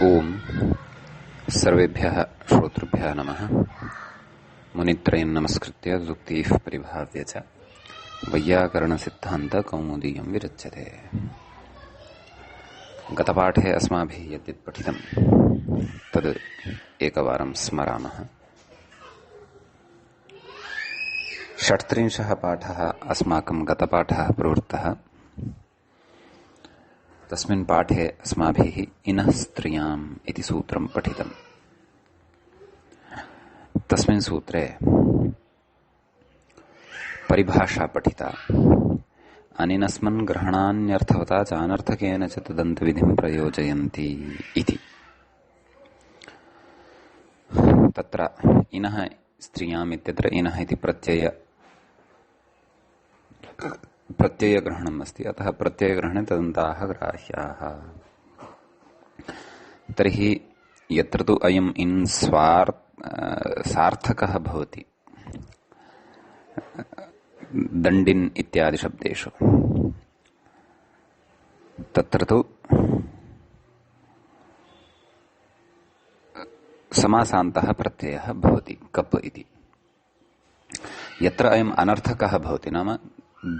ओम सर्वेभ्यः श्रोतृभ्यः नमः। मुनित्रयं नमस्कृत्य सूक्तिः परिभाव्य च वैयाकरणसिद्धान्त कौमुदीयं विरच्यते। गतपाठे अस्माभिः यद्यत् पठितं तद् एकवारं स्मरामः। 36 पाठः अस्माकं गतपाठः प्रवृत्तः। तस्मिन् पाठे अस्माभिः इनः स्त्रियाम् इति सूत्रं पठितम्। तस्मिन् सूत्रे परिभाषा पठिता। अनिनस्मन् ग्रहणान्यर्थवता चानर्थकेन च तदन्तविधिं प्रयोजयन्ति इति। तत्र इनः स्त्रियाम् इत्यत्र इनः इति प्रत्ययग्रहणम् अस्ति। अतः प्रत्ययग्रहणे तदन्ताः ग्राह्याः। तर्हि यत्र तु अयम् इन् सार्थकः भवति दण्डिन् इत्यादि शब्देषु, तत्र तु समासान्तः प्रत्ययः भवति कप् इति। यत्र अयम् अनर्थकः भवति नाम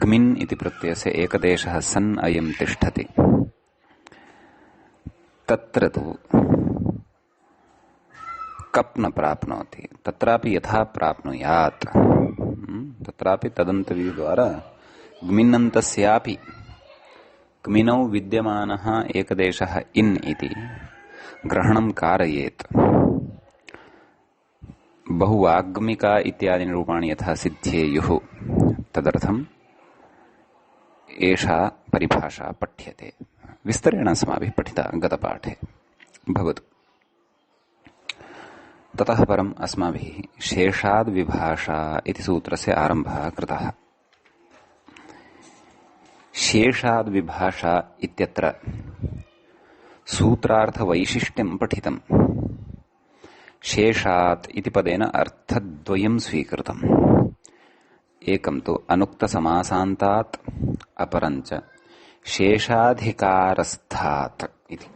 ग्मिन् इति प्रत्ययस्य एकदेशः सन् अयं तिष्ठति, तत्र तु कप् न प्राप्नोति। तत्रापि यथा प्राप्नुयात् तत्रापि तदन्तविधिद्वारा ग्मिन्नन्तस्यापि ग्मिनौ विद्यमानः एकदेशः इन् इति ग्रहणं कारयेत्। बहुवाग्मिका इत्यादि रूपाणि यथा सिद्ध्येयुः तदर्थम् एषा परिभाषा पठ्यते। विस्तरेण अस्माभिः पठिता गतपाठे। भवतु। ततः परम् अस्माभिः शेषाद् विभाषा इति सूत्रस्य आरम्भः कृतः। शेषाद् विभाषा इत्यत्र सूत्रार्थवैशिष्ट्यं पठितम्। शेषात् इति पदेन अर्थद्वयं स्वीकृतम्। एकं तु अनुक्तसमासान्तात्, अपरञ्च शेषाधिकारस्थात् इति।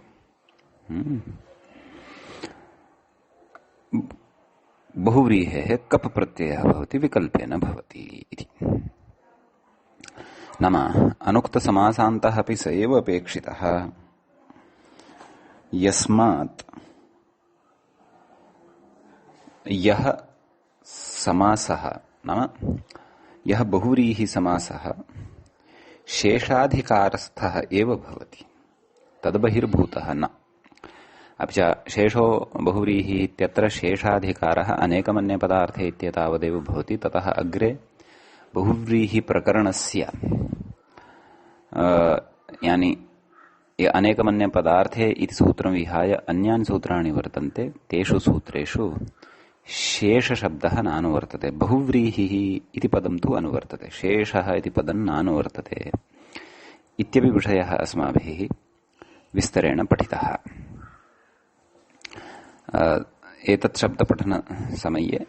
बहुव्रीहेः कप् प्रत्ययः भवति, विकल्पेन भवति इति। नाम अनुक्तसमासान्तः अपि स एव अपेक्षितः, यस्मात् यः समासः नाम यः बहुव्रीहि समासः शेषाधिकारस्थः एव भवति, तद्बहिर्भूतः न। अपि च शेषो बहुव्रीहि इत्यत्र शेषाधिकारः अनेकमन्यपदार्थे इत्येतावदेव भवति। ततः अग्रे बहुव्रीहि प्रकरणस्य यानि अनेकमन्यपदार्थे इति सूत्रं विहाय अन्यानि सूत्राणि वर्तन्ते। तेषु सूत्रेषु शेषशब्दः नानुवर्तते। बहुव्रीहिः इति पदं तु अनुवर्तते, शेषः इति पदं नानुवर्तते इत्यपि विषयः अस्माभिः विस्तरेण पठितः। एतत् शब्दपठनसमये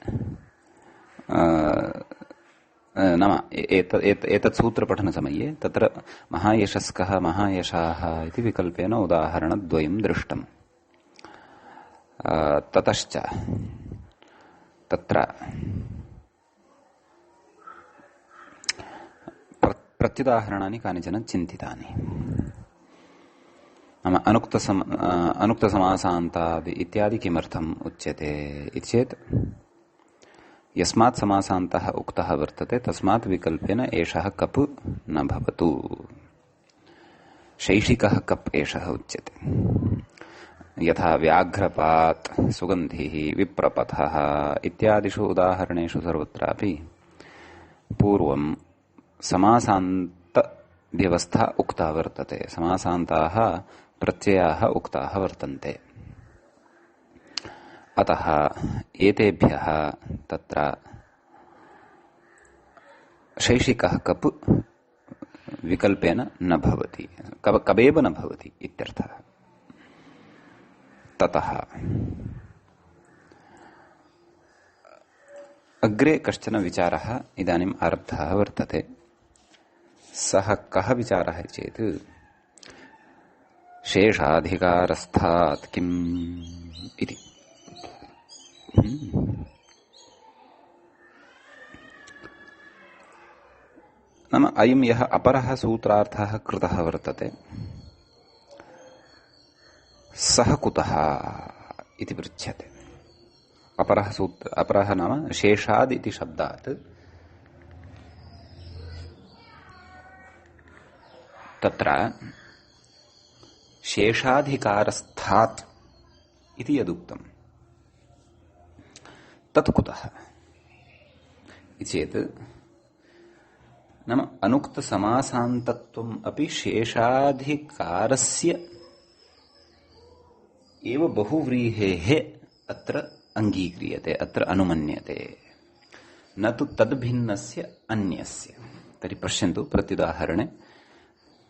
नाम एतत् सूत्रपठनसमये तत्र महायशस्कः महायशाः इति विकल्पेन उदाहरणद्वयं दृष्टम्। ततश्च तत्र प्रत्युदाहरणानि कानिचन चिन्तितानि। नाम अनुक्तसमासान्तादि इत्यादि किमर्थम् उच्यते इति चेत् यस्मात् समासान्तः उक्तः वर्तते तस्मात् विकल्पेन एषः कप् न भवतु। शैषिकः कप् एषः उच्यते। यथा व्याघ्रपात्, सुगन्धिः, विप्रपथः इत्यादिषु उदाहरणेषु सर्वत्रापि पूर्वं समासान्तव्यवस्था उक्ता वर्तते, समासान्ताः प्रत्ययाः उक्ताः वर्तन्ते। अतः एतेभ्यः तत्र शैषिकः कप् विकल्पेन न भवति, कबेव न भवति इत्यर्थः। ततः अग्रे कश्चन विचारः इदानीम् आरब्धः वर्तते। सः कः विचारः चेत् शेषाधिकारस्थात् किम् इति। नाम अयं यः अपरः सूत्रार्थः कृतः वर्तते सः कुतः इति पृच्छ्यते। अपरः नाम शेषाद् इति शब्दात् तत्र शेषाधिकारस्थात् इति यदुक्तम् तत् कुतः चेत् नाम अनुक्तसमासान्तत्वम् अपि शेषाधिकारस्य एव बहुव्रीहेः अत्र अङ्गीक्रियते, अत्र अनुमन्यते, न तु तद्भिन्नस्य अन्यस्य। तर्हि पश्यन्तु, प्रत्युदाहरणे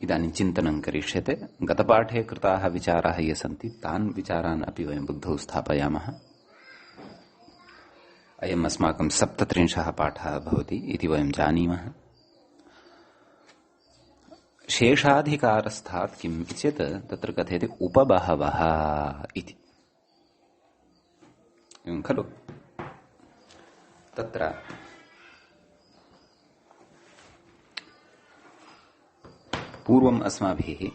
इदानीं चिन्तनं करिष्यते। गतपाठे कृताः विचाराः ये सन्ति तान् विचारान् अपि वयं बुद्धौ स्थापयामः। अयम् अस्माकं 37 पाठः भवति इति वयं जानीमः। शेषाधिकारस्थात् किम् चेत् तत्र कथ्यते उपबहवः इति, एवं खलु। तत्र पूर्वम् अस्माभिः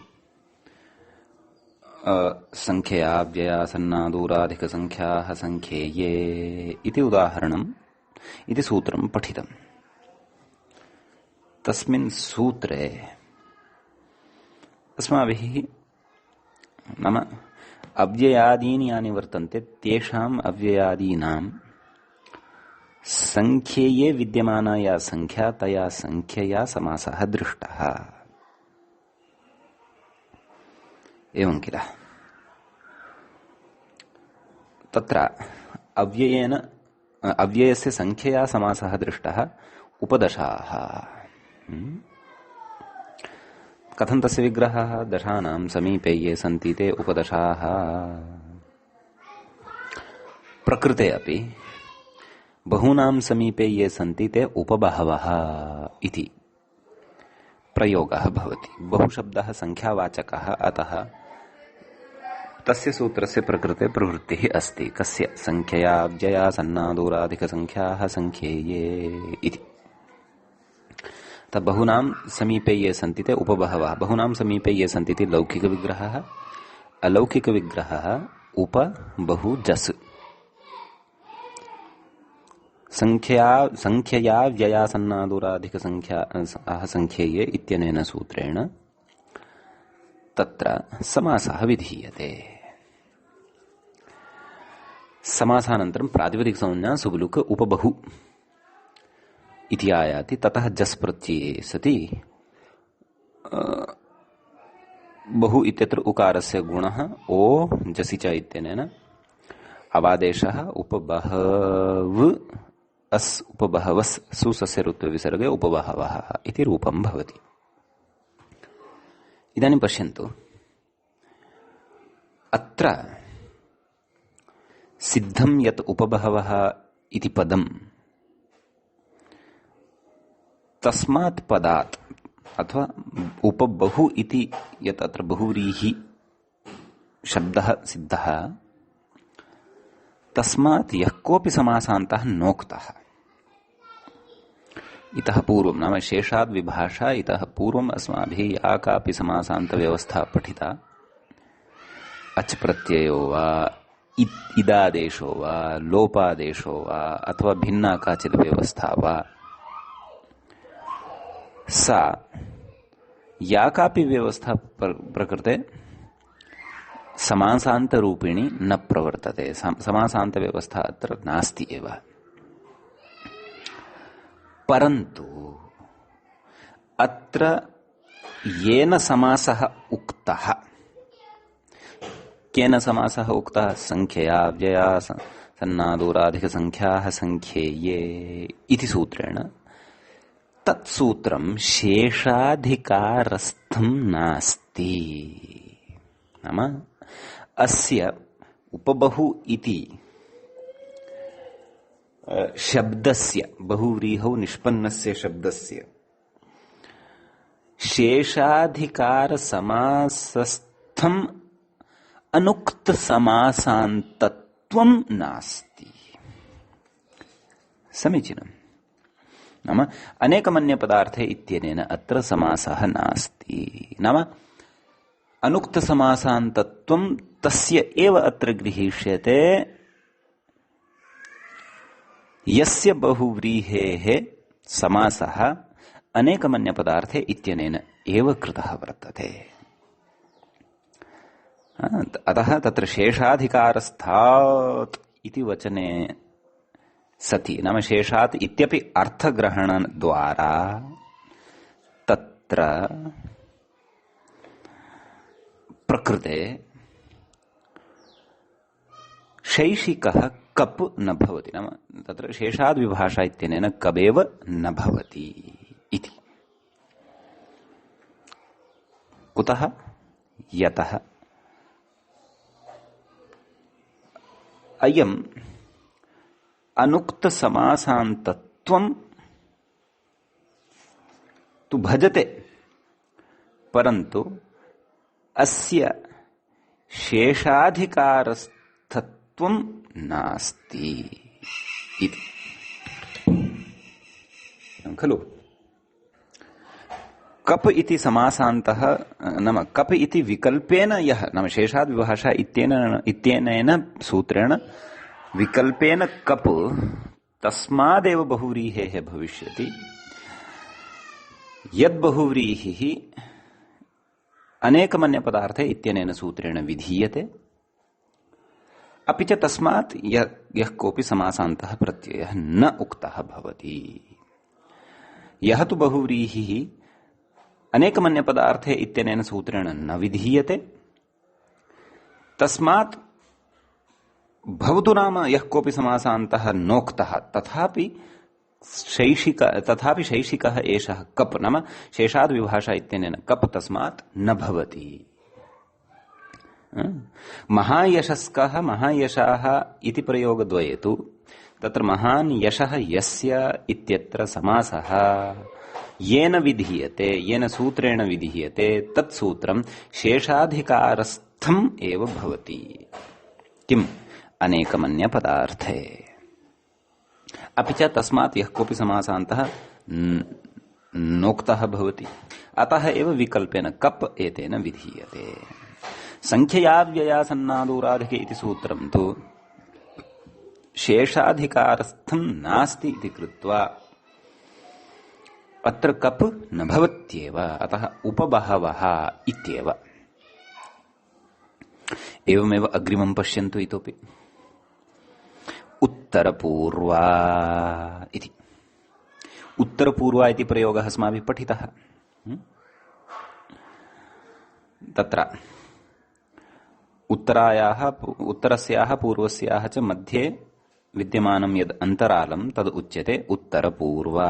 संख्यया व्ययासन्नादूराधिकसंख्याः संख्येये इति उदाहरणम् इति सूत्रं पठितम्। तस्मिन् सूत्रे अस्माभिः नाम अव्ययादीनि यानि वर्तन्ते तेषाम् अव्ययादीनां संख्येये विद्यमाना या संख्या तया संख्यया समासः दृष्टः, एवं किल। तत्र अव्ययस्य संख्यया समासः दृष्टः उपदशाः। कथं तस्य विग्रहः? दशानां समीपे ये सन्ति ते उपदशाः। प्रकृते अपि बहूनां समीपे ये सन्ति ते उपबहवः इति प्रयोगः भवति। बहुशब्दः संख्यावाचकः, अतः तस्य सूत्रस्य प्रकृते प्रवृत्तिः अस्ति। कस्य? संख्यया व्यया सन्नादूराधिकसंख्याः संख्येये इति। बहुनां समीपे ये सन्ति ते उपबहवः। बहुनां समीपे ये सन्ति ते लौकिकविग्रहः, अलौकिकविग्रहः उपबहुजस्। संख्यया व्यया सन्नादूराधिकसंख्याः संख्येये इत्यनेन सूत्रेण तत्र समासः विधीयते। समासानन्तरं प्रातिपदिकसंज्ञा सुबलुक उपबहु इति आयाति। ततः जस् प्रत्यये सति बहु इत्यत्र उकारस्य गुणः ओ जसि च इत्यनेन अवादेशः उपबहव अस् उपबहवस् सुसस्य ऋत्व विसर्गे उपबहवः इति रूपं भवति। इदानीं पश्यन्तु, अत्र सिद्धं यत् उपबहवः इति पदम् तस्मात् पदात् अथवा उपबहु इति यत् अत्र बहुव्रीहि शब्दः सिद्धः तस्मात् यः कोऽपि समासान्तः नोक्तः। इतः पूर्वं नाम शेषाद् विभाषा इतः पूर्वम् अस्माभिः या कापि समासान्तव्यवस्था पठिता, अच् प्रत्ययो वा इदादेशो वा लोपादेशो वा अथवा भिन्ना काचित् व्यवस्था वा, सा या कापि व्यवस्था प्रकृते समासान्तरूपिणी न प्रवर्तते। समासान्तव्यवस्था अत्र नास्ति एव। परन्तु अत्र येन समासः उक्तः, केन समासः उक्तः? संख्यया व्यया सन्नादूराधिकसंख्याः संख्येये इति सूत्रेण तत्सूत्रं शेषाधिकारस्थं नास्ति। नाम अस्य उपबहु इति शब्दस्य, बहुव्रीहौ निष्पन्नस्य शब्दस्य शेषाधिकारसमासस्थ इत्यर्थम अनुक्त समासान्तत्वं नास्ति। समीचीनम्। नाम अनेकमन्य पदार्थे इत्यनेन अत्र समासः नास्ति। नाम अनुक्त समासान्तत्वं तस्य एव अत्र गृहीष्यते यस्य बहुव्रीहेः समासः अनेकमन्य पदार्थे इत्यनेन एव कृतः वर्तते। अतः तत्र शेषाधिकारस्थात् इति वचने सति, नाम शेषात् इत्यपि अर्थग्रहणद्वारा तत्र प्रकृते शैषिकः कप् न भवति। नाम तत्र शेषाद् विभाषा इत्यनेन कबेव न भवति इति। कुतः? यतः अयम् अनुक्त समासान्तत्वं तु भजते, परन्तु अस्य शेषाधिकारस्थत्वं नास्ति इति। खलु कप इति समासान्तः, नाम कप इति विकल्पेन यः, नाम शेषाद् विभाषा इत्यनेन सूत्रेण विकल्पेन कप तस्मादेव बहुव्रीहेः भविष्यति। यद् बहुव्रीहिः अनेकमन्यपदार्थे इत्यनेन सूत्रेण विधीयते, अपि च तस्मात् यः कोऽपि समासान्तः प्रत्ययः न उक्तः भवति। यः तु बहुव्रीहिः अनेकमन्यपदार्थे इत्यनेन सूत्रेण न विधीयते, तस्मात् भवतु नाम यः कोऽपि समासान्तः नोक्तः, तथापि शैषिकः एषः कप्, नाम शेषाद् विभाषा इत्यनेन कप् तस्मात् न भवति। महायशस्कः महायशाः इति प्रयोगद्वये तु तत्र महान् यशः यस्य इत्यत्र समासः येन विधीयते, येन सूत्रेण विधीयते, तत् सूत्रं शेषाधिकारस्थम् एव भवति। किम्? अनेकमन्य पदार्थे। अपि च तस्मात् यः कोऽपि समासान्तः नोक्तः भवति, अतः एव विकल्पेन कप् एतेन विधीयते। संख्ययाव्ययासन्नादोराधिके इति सूत्रं तु शेषाधिकारस्थं नास्ति इति कृत्वा अत्र कप् न भवत्येव, अतः उपबहवः इत्येव। एवमेव अग्रिमं पश्यन्तु इतोपि। उत्तरपूर्वा इति। उत्तरपूर्वा इति प्रयोगः अस्माभिः पठितः। तत्र उत्तरस्याः पूर्वस्याः च मध्ये विद्यमानं यद् अन्तरालं तद् उच्यते उत्तरपूर्वा।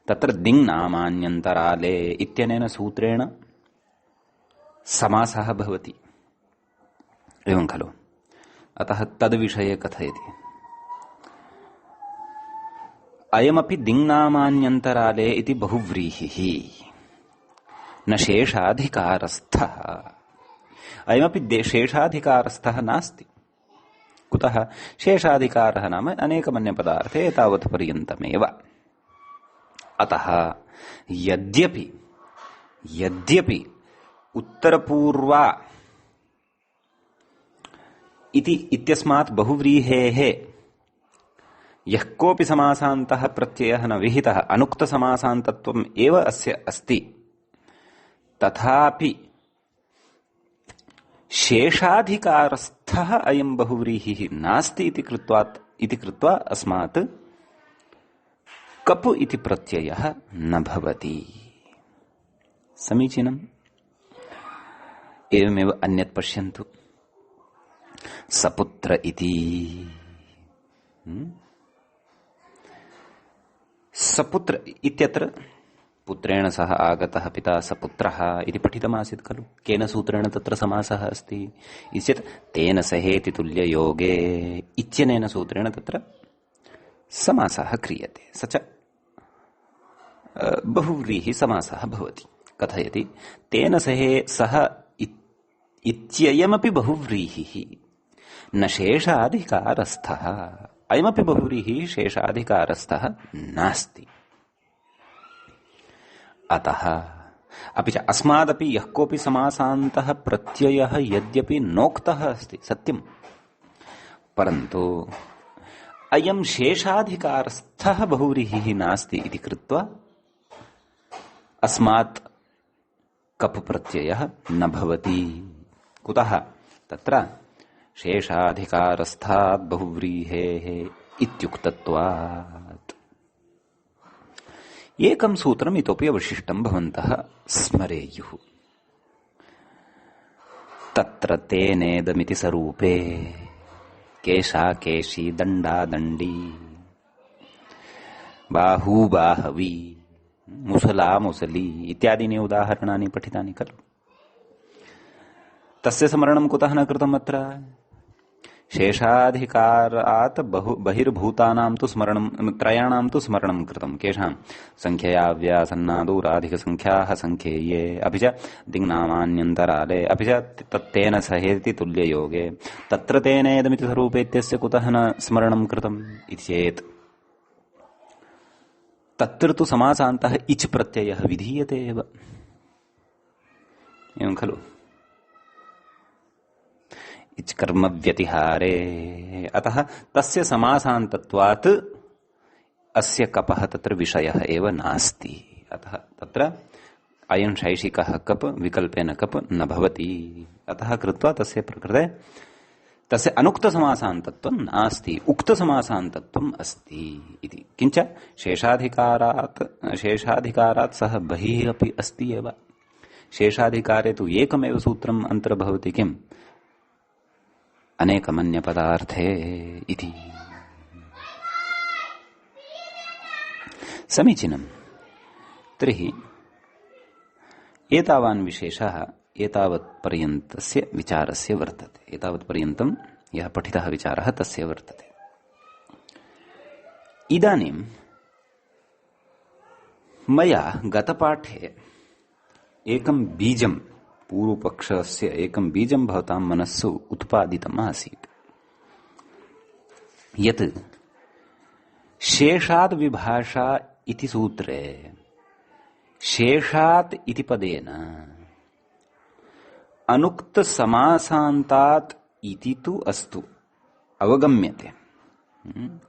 तत्र दिङ् नामान्यन्तराले इत्यनेन सूत्रेण समासः भवति। एवं खलु? अतः तद्विषये कथयति। अयमपि दिङ्नामान्यन्तराले इति बहुव्रीहिः न शेषाधिकारस्थः। अयमपि शेषाधिकारस्थः नास्ति। कुतः? शेषाधिकारः नाम अनेकमन्यपदार्थे एतावत् पर्यन्तमेव। अतः यद्यपि उत्तरपूर्वा इत्यस्मात् बहुव्रीहेः यः कोऽपि समासान्तः प्रत्ययः न विहितः, अनुक्तसमासान्तत्वम् एव अस्य अस्ति, तथापि शेषाधिकारस्थः अयं बहुव्रीहिः नास्ति इति कृत्वा अस्मात् कप् इति प्रत्ययः न भवति। समीचीनम्। एवमेव अन्यत् पश्यन्तु। सपुत्र इति। सपुत्र इत्यत्र पुत्रेण सह आगतः पिता सपुत्रः इति पठितमासीत् खलु? केन सूत्रेण तत्र समासः अस्ति इत्येतत् तेन सहेति तुल्ययोगे इत्यनेन सूत्रेण तत्र समासः क्रियते। स च बहुव्रीहि समासः भवति। कथयति तेन सह इत्ययमपि बहुव्रीहिः न शेषाधिकारस्थः। अयमपि बहुव्रीहिः शेषाधिकारस्थः नास्ति। अतः अपि च अस्मादपि यः कोऽपि समासान्तः प्रत्ययः यद्यपि नोक्तः अस्ति सत्यम्, परन्तु अयं शेषाधिकारस्थः बहुव्रीहिः नास्ति इति कृत्वा अस्मात् कप् प्रत्ययः न भवति। कुतः? तत्र शेषाधिकारस्थात् बहुव्रीहेः इत्युक्तत्वात्। एकं सूत्रम् इतोपि अवशिष्टं भवन्तः स्मरेयुः। तत्र तेनेदमिति स्वरूपे केशा केशी दण्डा दण्डी बाहू बाहवी मुसला मुसली इत्यादीनि उदाहरणानि पठितानि खलु। तस्य स्मरणं कुतः न कृतम्? अत्र शेषाधिकारात् बहिर्भूतानां तु स्मरणं, त्रयाणां तु स्मरणं कृतं। केषां? संख्यया व्यासन्नादूराधिकसंख्याः संख्येये, अपि च दिङ्नामान्यन्तराले, अपि च तत्तेन सहेति तुल्ययोगे। तत्र तेनेदमिति स्वरूपे इत्यस्य कुतः न स्मरणं कृतम् इति चेत् तत्र तु समासान्तः इच् प्रत्ययः विधीयते एव, एवं खलु। इच् कर्म व्यतिहारे, अतः तस्य समासान्तत्वात् अस्य कपः तत्र विषयः एव नास्ति। अतः तत्र अयं शैषिकः कप् विकल्पेन कप् न भवति। अतः कृत्वा तस्य प्रकृते तस्य अनुक्तसमासान्तत्वं नास्ति, उक्तसमासान्तत्वम् अस्ति इति। किञ्च शेषाधिकारात् सह बहिः अपि अस्ति एव। शेषाधिकारे तु एकमेव सूत्रम् अन्तर्भवति, किम्? अनेकमन्यपदार्थे इति। समीचीनम्। तर्हि एतावान् विशेषः एतावत्पर्यन्तस्य विचारस्य वर्तते। एतावत्पर्यन्तं यः पठितः विचारः तस्य वर्तते। इदानीं मया गतपाठे एकं बीजं, पूर्वपक्षस्य एकं बीजं भवतां मनस्सु उत्पादितम् आसीत्, यत् शेषाद् विभाषा इति सूत्रे शेषात् इति पदेन अनुक्त समासान्तात् इति तु अस्तु अवगम्यते,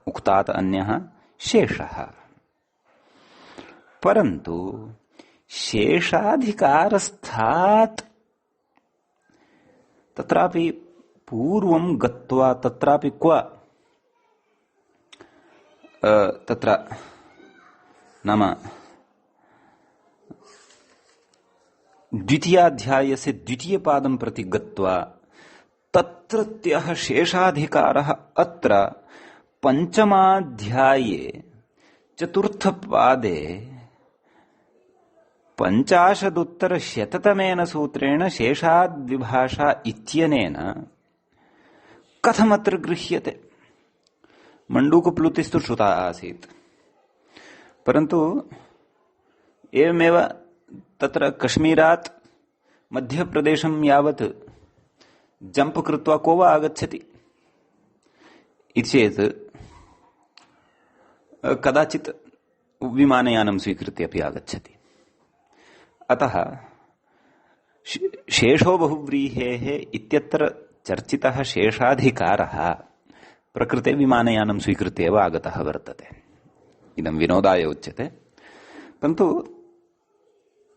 उक्तात् अन्यः शेषः, परन्तु शेषाधिकारस्थात् तत्रापि पूर्वं गत्वा तत्रापि क्व तत्र नाम द्वितीयाध्यायस्य द्वितीयपादं प्रति गत्वा तत्रत्यः शेषाधिकारः अत्र पञ्चमाध्याये चतुर्थपादे 50-उत्तर-100तमेन सूत्रेण शेषाद्विभाषा इत्यनेन कथमत्र गृह्यते? मण्डूकप्लुतिस्तु श्रुता आसीत्, परन्तु एवमेव तत्र कश्मीरात् मध्यप्रदेशं यावत् जम्प् कृत्वा को वा आगच्छति इति चेत् कदाचित् विमानयानं स्वीकृत्य अपि आगच्छति। अतः शेषो बहुव्रीहेः इत्यत्र चर्चितः शेषाधिकारः प्रकृते विमानयानं स्वीकृत्य एव आगतः वर्तते। इदं विनोदाय उच्यते, परन्तु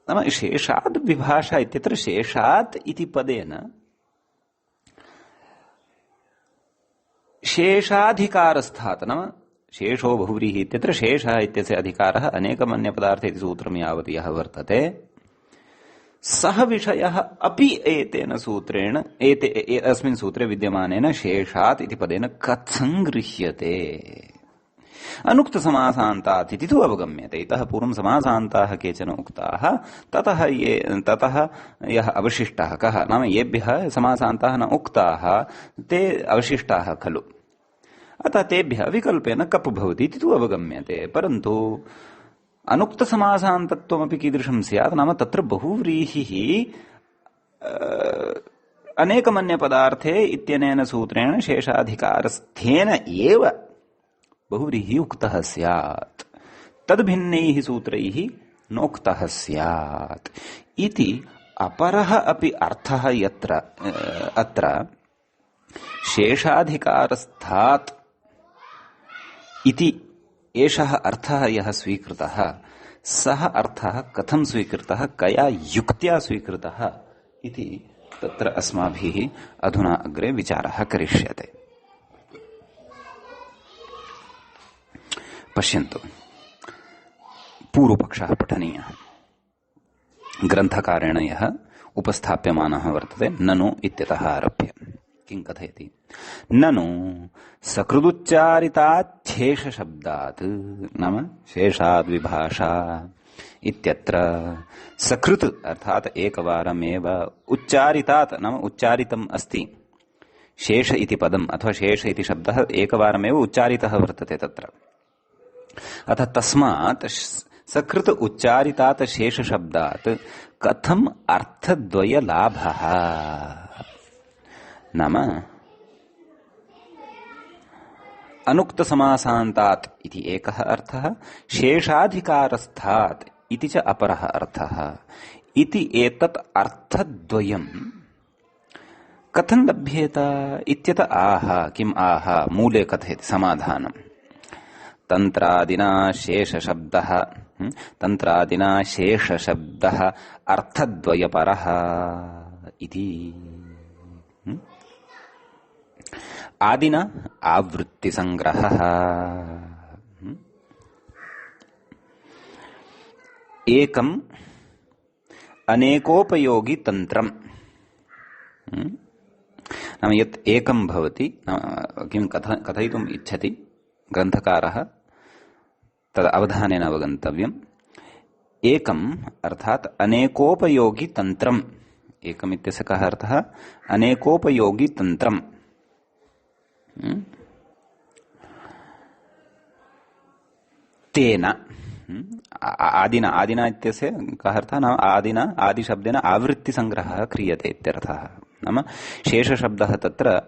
नाम शेषाद् विभाषा इत्यत्र शेषात् इति पदेन शेषाधिकारस्थात्, नाम शेषो बहुव्रीहि इत्यत्र शेषः इत्यस्य अधिकारः अनेकमन्यपदार्थे इति सूत्रं यावत् यः वर्तते सः विषयः अपि एतेन सूत्रेण अस्मिन् सूत्रे विद्यमानेन शेषात् इति पदेन कथं गृह्यते? अनुक्तसमासान्तात् इति तु अवगम्यते। इतः पूर्वं समासान्ताः केचन उक्ताः, ततः यः अवशिष्टः कः, नाम येभ्यः समासान्ताः न उक्ताः ते अवशिष्टाः खलु। अतः तेभ्यः विकल्पेन कप् भवति इति तु अवगम्यते। परन्तु अनुक्तसमासान्तत्वमपि कीदृशं स्यात्? नाम तत्र बहुव्रीहिः अनेकमन्य पदार्थे इत्यनेन सूत्रेण शेषाधिकारस्थेन एव बहुव्रीहि उक्तः स्यात् तद्भिन्नैः सूत्रैः नोक्तः स्यात् इति अपरः अपि अर्थः यत्र अत्र शेषाधिकारस्थात् इति एषः अर्थः यः स्वीकृतः सः अर्थः कथं स्वीकृतः कया युक्त्या स्वीकृतः इति तत्र अस्माभिः अधुना अग्रे विचारः करिष्यते। पश्यन्तु, पूर्वपक्षः पठनीयः। ग्रन्थकारेण यः उपस्थाप्यमानः वर्तते ननु इत्यतः आरभ्य किं कथयति? ननु सकृदुच्चारितात् शेषशब्दात् नाम शेषाद् विभाषा इत्यत्र सकृत् अर्थात एकवारमेव उच्चारितात् नाम उच्चारितम् अस्ति शेष इति पदम् अथवा शेष इति शब्दः एकवारमेव उच्चारितः वर्तते तत्र। अतः तस्मात् सकृत् उच्चारितात् शेषशब्दात् कथम् अर्थद्वयलाभः नाम अनुक्तसमासान्तात् इति एकः अर्थः, शेषाधिकारस्थात् इति च अपरः अर्थः। इति एतत् अर्थद्वयम् कथं लभ्येत इत्यत आह किम् आह मूले कथयति समाधानम्। तन्त्रादिना शेषशब्दः अर्थद्वयपरः इति। आदिना आवृत्तिसंग्रहः एकम् अनेकोपयोगी तन्त्रम् नाम यत् एकं भवति किं कथयितुम् इच्छति ग्रन्थकारः तद् अवधानेन अवगन्तव्यम्। एकम् अर्थात् अनेकोपयोगी तन्त्रम्। एकम् इत्यस्य कः अर्थः? अनेकोपयोगी तन्त्रम्। तेन आदिना इत्यस्य कः अर्थः? नाम आदिना आदिशब्देन आवृत्तिसंग्रहः क्रियते इत्यर्थः। नाम शेषशब्दः तत्र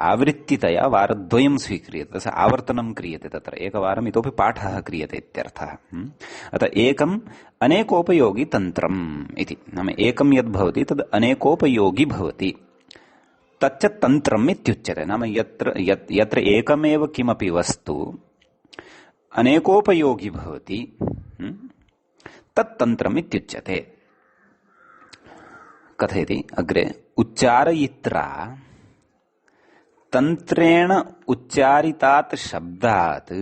आवृत्तितया वारद्वयं स्वीक्रियते, तस्य आवर्तनं क्रियते, तत्र एकवारम् इतोपि पाठः क्रियते इत्यर्थः। अतः एकम् अनेकोपयोगी तन्त्रम् इति। नाम एकं यद् भवति तद् अनेकोपयोगी भवति, तच्च तन्त्रम् इत्युच्यते। नाम यत्र एकमेव किमपि वस्तु अनेकोपयोगी भवति तत् तन्त्रम् इत्युच्यते। कथयति अग्रे, उच्चारयित्रा तन्त्रेण उच्चारितात् शब्दात्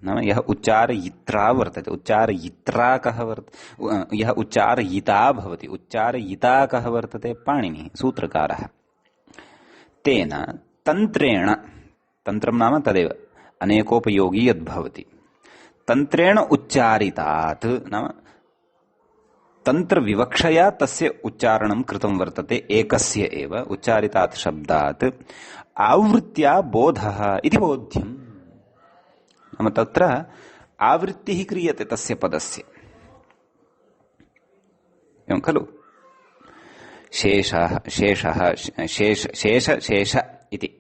नाम यः उच्चारयित्रा वर्तते, उच्चारयित्रा कः वर्तते? यः उच्चारयिता भवति, उच्चारयिता कः वर्तते? पाणिनिः, सूत्रकारः। तेन तन्त्रेण, तन्त्रं नाम तदेव अनेकोपयोगी यद्भवति, तन्त्रेण उच्चारितात् नाम तन्त्रविवक्षया तस्य उच्चारणं कृतं वर्तते, एकस्य एव उच्चारितात् शब्दात् आवृत्त्या बोधः इति बोध्यम्। नाम तत्र आवृत्तिः क्रियते तस्य पदस्य, एवं खलु? शेषः शेष इति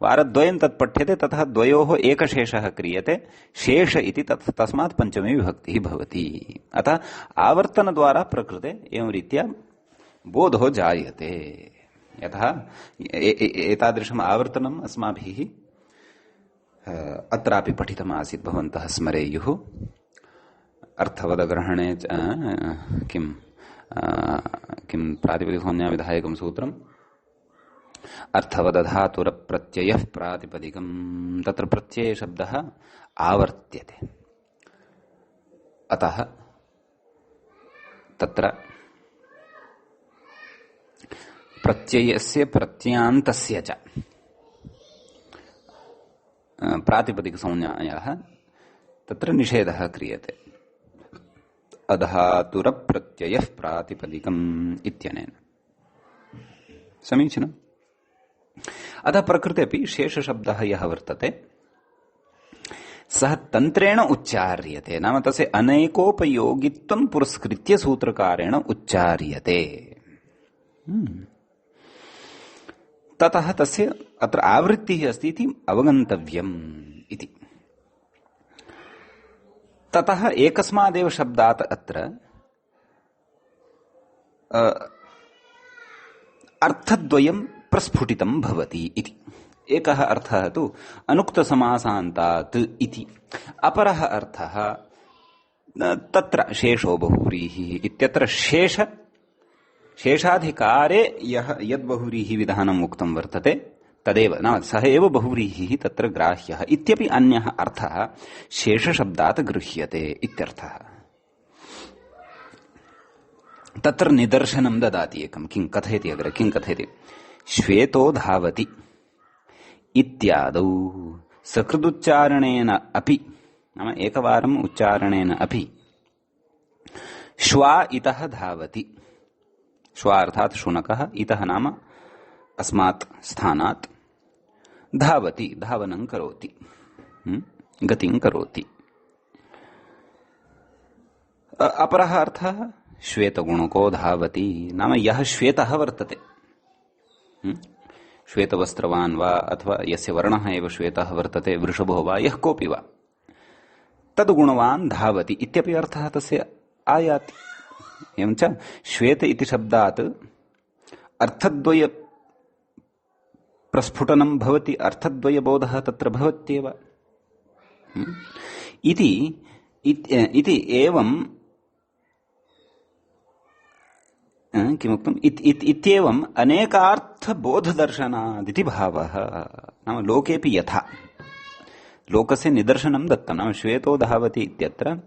वारद्वयं तत् पठ्यते, ततः द्वयोः एकशेषः क्रियते, शेष इति तस्मात् पञ्चमी विभक्तिः भवति। अतः आवर्तनद्वारा प्रकृते एवं रीत्या बोधो जायते। यतः एतादृशम् आवर्तनम् अस्माभिः अत्रापि पठितम् आसीत्, भवन्तः स्मरेयुः। अर्थवदग्रहणे किं प्रातिपदिकसंज्ञाविधायकं सूत्रम् अर्थवदधातुरप्रत्ययः प्रातिपदिकम्, तत्र प्रत्ययशब्दः आवर्त्यते। अतः तत्र प्रत्ययस्य प्रत्ययान्तस्य च प्रातिपदिकसंज्ञायाः तत्र निषेधः क्रियते। अधातुरप्रत्ययः प्रातिपदिकम् इत्यनेन। समीचीनम्। अतः प्रकृते अपि शेषशब्दः यः वर्तते सः तन्त्रेण उच्चार्यते, नाम तस्य अनेकोपयोगित्वं पुरस्कृत्य सूत्रकारेण उच्चार्यते। ततः तस्य अत्र आवृत्तिः अस्ति इति अवगन्तव्यम् इति। ततः एकस्मादेव शब्दात् अत्र अर्थद्वयं प्रस्फुटितं भवति इति। एकः अर्थः तु अनुक्तसमासान्तात् इति, अपरः अर्थः तत्र शेषो बहुव्रीहिः इत्यत्र शेषाधिकारे यद् बहुव्रीहि विधानम् उक्तं वर्तते तदेव, नाम सः एव बहुव्रीहिः तत्र ग्राह्यः इत्यपि अन्यः अर्थः शेषशब्दात् गृह्यते इत्यर्थः। तत्र निदर्शनं ददाति एकं। किं कथयति अग्रे? किं कथयति? श्वेतो धावति इत्यादौ सकृदुच्चारणेन अपि, नाम एकवारम् उच्चारणेन अपि श्वा इतः धावति, श्वा अर्थात् शुनकः, इतः नाम अस्मात् स्थानात्, धावति धावनं करोति, गतिं करोति। अपरः अर्थः श्वेतगुणको धावति, नाम यः श्वेतः वर्तते, श्वेतवस्त्रवान् वा अथवा यस्य वर्णः एव श्वेतः वर्तते, वृषभो वा यः कोऽपि वा, तद्गुणवान् धावति इत्यपि अर्थः तस्य आयाति। एवञ्च श्वेत इति शब्दात् अर्थद्वय प्रस्फुटनं भवति, अर्थद्वयबोधः तत्र भवत्येव इति एवं किमुक्तम् इत्येवम् अनेकार्थबोधदर्शनादिति भावः। नाम लोकेऽपि यथा लोकस्य निदर्शनं दत्तं, नाम श्वेतो धावति इत्यत्र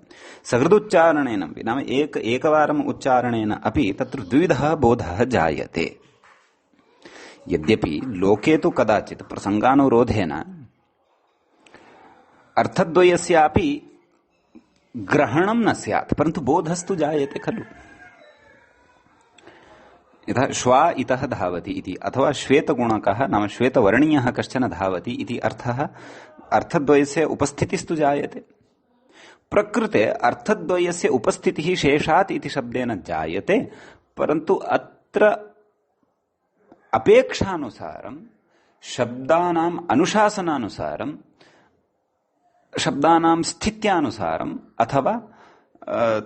सहृदुच्चारणेन, नाम एकवारम् उच्चारणेन अपि तत्र द्विविधः बोधः जायते। यद्यपि लोके तु कदाचित् प्रसङ्गानुरोधेन अर्थद्वयस्यापि ग्रहणं न स्यात्, परन्तु बोधस्तु जायते खलु। यथा श्वा इतः धावति इति, अथवा श्वेतगुणकः नाम श्वेतवर्णीयः कश्चन धावति इति अर्थः, अर्थद्वयस्य उपस्थितिस्तु जायते। प्रकृते अर्थद्वयस्य उपस्थितिः शेषात् इति शब्देन जायते, परन्तु अत्र अपेक्षानुसारं, शब्दानाम् अनुशासनानुसारं, शब्दानां स्थित्यानुसारं अथवा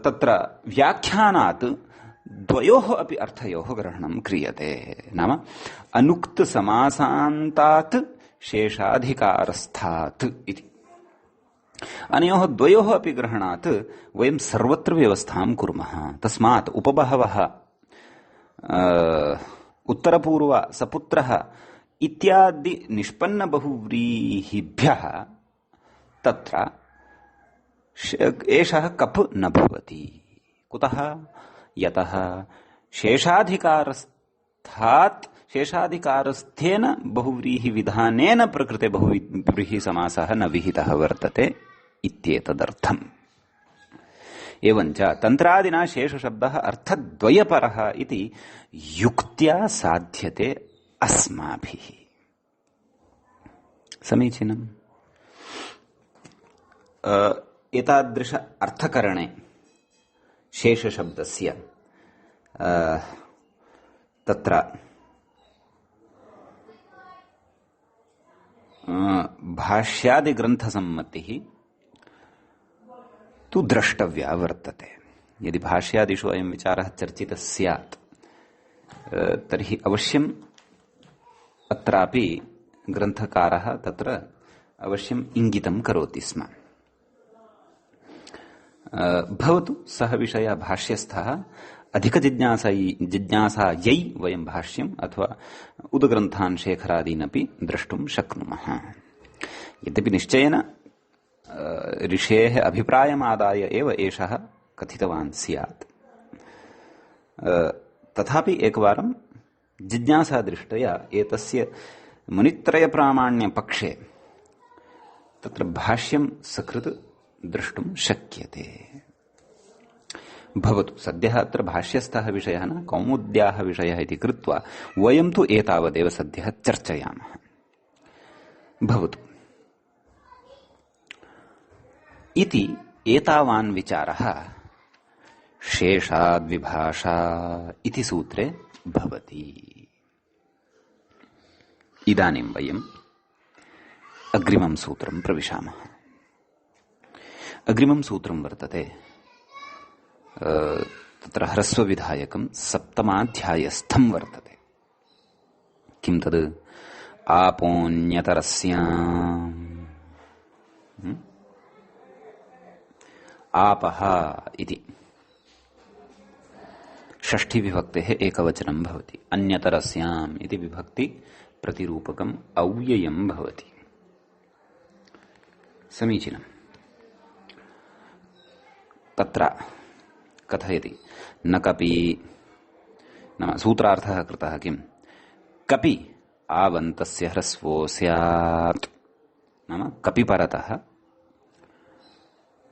तत्र व्याख्यानात् द्वयोः अपि अर्थयोः ग्रहणं क्रियते। नाम अनुक्त समासान्तात् शेषाधिकारस्थात् इति। अनयोः द्वयोः अपि ग्रहणात् वयं सर्वत्र व्यवस्थां कुर्मः। तस्मात् उपबहवः, उत्तरपूर्व, सपुत्रः इत्यादि निष्पन्न बहुव्रीहिभ्यः तत्र एषः कप् न भवति। कुतः? यतः शेषाधिकारस्थेन बहुव्रीहि विधानेन प्रकृते बहुव्रीहि समासः न विहितः वर्तते इत्येतदर्थम्। एवञ्च तन्त्रादिना शेषशब्दः अर्थद्वयपरः इति युक्त्या साध्यते अस्माभिः। समीचीनम्। एतादृश अर्थकरणे शेषशब्दस्य तत्र भाष्यादिग्रन्थसम्मतिः तु द्रष्टव्या वर्तते। यदि भाष्यादिषु अयं विचारः चर्चितः स्यात् तर्हि अवश्यम् अत्रापि ग्रन्थकारः तत्र अवश्यम् इङ्गितं करोति स्म। भवतु सः विषयः भाष्यस्थः अधिकजिज्ञासायै वयं भाष्यम् अथवा उदग्रन्थान् शेखरादीनपि द्रष्टुं शक्नुमः। यद्यपि निश्चयेन ऋषेः अभिप्रायमादाय एव एषः कथितवान् स्यात्, तथापि एकवारं जिज्ञासादृष्ट्या एतस्य मुनित्रयप्रामाण्यपक्षे तत्र भाष्यं सकृत् द्रष्टुं शक्यते। भवतु सद्यः अत्र भाष्यस्थः विषयः न कौमुद्याः विषयः इति कृत्वा वयं तु एतावदेव सद्यः चर्चयामः। भवतु इति एतावान् विचारः शेषाद्विभाषा इति सूत्रे भवति। इदानीं वयम् अग्रिमं सूत्रं प्रविशामः। अग्रिमं सूत्रं वर्तते तत्र ह्रस्वविधायकं सप्तमाध्यायस्थं वर्तते। किं तद्? आपोऽन्यतरस्याम् आपः इति षष्ठी विभक्तेः एकवचनं भवति। अन्यतरस्याम् इति विभक्ति प्रतिरूपकम् अव्ययं भवति। समीचीनम्। तत्र कथयति न कपि, नाम सूत्रार्थः कृतः किम्? कपि आवन्तस्य ह्रस्वो स्यात्, नाम कपि परतः,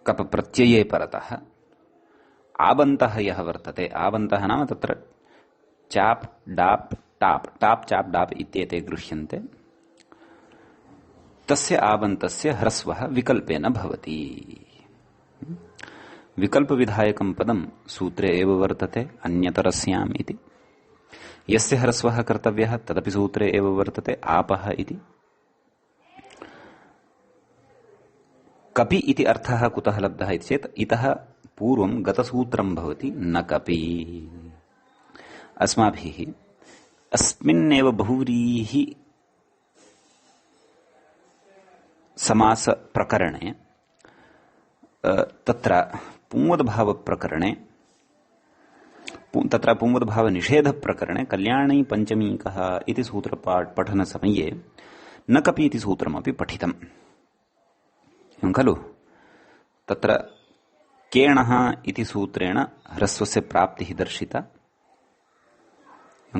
कप प्रत्यये परतः आवन्तः यः वर्तते, आवन्तः नाम तत्र चाप् डाप् टाप्, टाप् चाप् डाप् इत्येते गृह्यन्ते, तस्य आवन्तस्य ह्रस्वः विकल्पेन भवति। विकल्पविधायकं पदं सूत्रे एव वर्तते अन्यतरस्याम् इति। यस्य ह्रस्वः कर्तव्यः तदपि सूत्रे एव वर्तते आपः इति। कपि इति अर्थः कुतः लब्धः इति चेत् इतः पूर्वं गतसूत्रं भवति न कपि। अस्माभिः अस्मिन्नेव बहुव्रीहि समास प्रकरणे तत्र पुंवद्भाव प्रकरणे, तत्र पुंवद्भाव निषेध प्रकरणे कल्याणी पंचमीकः इति सूत्रपाठ पठन समये न कपि इति सूत्रमपि पठितम् खलु। तत्र केणः इति सूत्रेण ह्रस्वस्य प्राप्तिः दर्शिता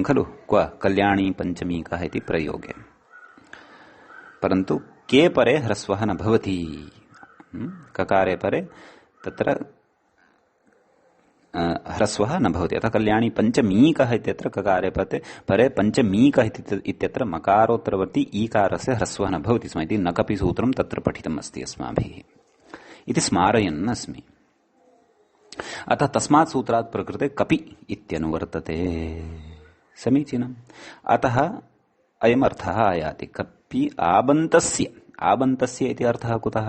खलु, क्व कल्याणी पंचमीकः इति प्रयोगे। परन्तु के परे ह्रस्वः न भवति, ककारे परे तत्र ह्रस्वः न भवति। अतः कल्याणी पंचमीकः इत्यत्र ककारे परे पंचमीकः इत्यत्र मकारोत्तरवर्ती ईकारस्य ह्रस्वः न भवति स्म इति न कपि सूत्रं तत्र पठितम् अस्ति अस्माभिः इति स्मारयन् अस्मि। अतः तस्मात् सूत्रात् प्रकृते कपि इत्यनुवर्तते। समीचीनम्। अतः अयम् अर्थः आयाति कपि आबन्तस्य। आबन्तस्य इति अर्थः कुतः?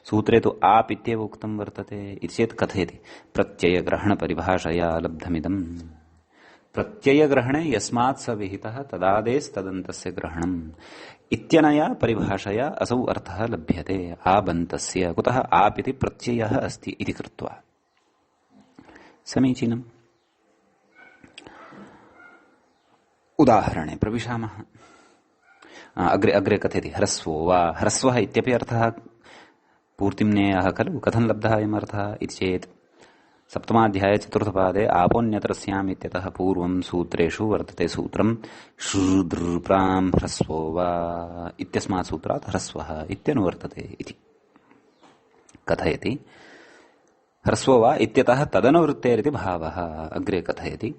सूत्रे तु आप इत्येव उक्तं वर्तते इति चेत् कथयति प्रत्ययग्रहणपरिभाषया लब्धमिदम्। प्रत्ययग्रहणे यस्मात् स विहितः तदादेस्तदन्तस्य ग्रहणम् इत्यनया परिभाषया असौ अर्थः लभ्यते आबन्तस्य। कुतः? आप इति प्रत्ययः अस्ति इति कृत्वा। समीचीनम्। उदाहरणे प्रविशामः। अग्रे अग्रे कथयति ह्रस्वो वा। ह्रस्वः इत्यपि अर्थः पूर्तिं नेयः खलु। कथं लब्धः अयम् अर्थः इति चेत् सप्तमाध्याये चतुर्थपादे आपोऽन्यतरस्याम् इत्यतः पूर्वं सूत्रेषु वर्तते सूत्रं शूद्रप्रां ह्रस्वो वा इत्यस्मात् सूत्रात् ह्रस्वः इत्यनुवर्तते इति कथयति। ह्रस्वो वा इत्यतः तदनुवृत्तेरिति भावः। अग्रे कथयति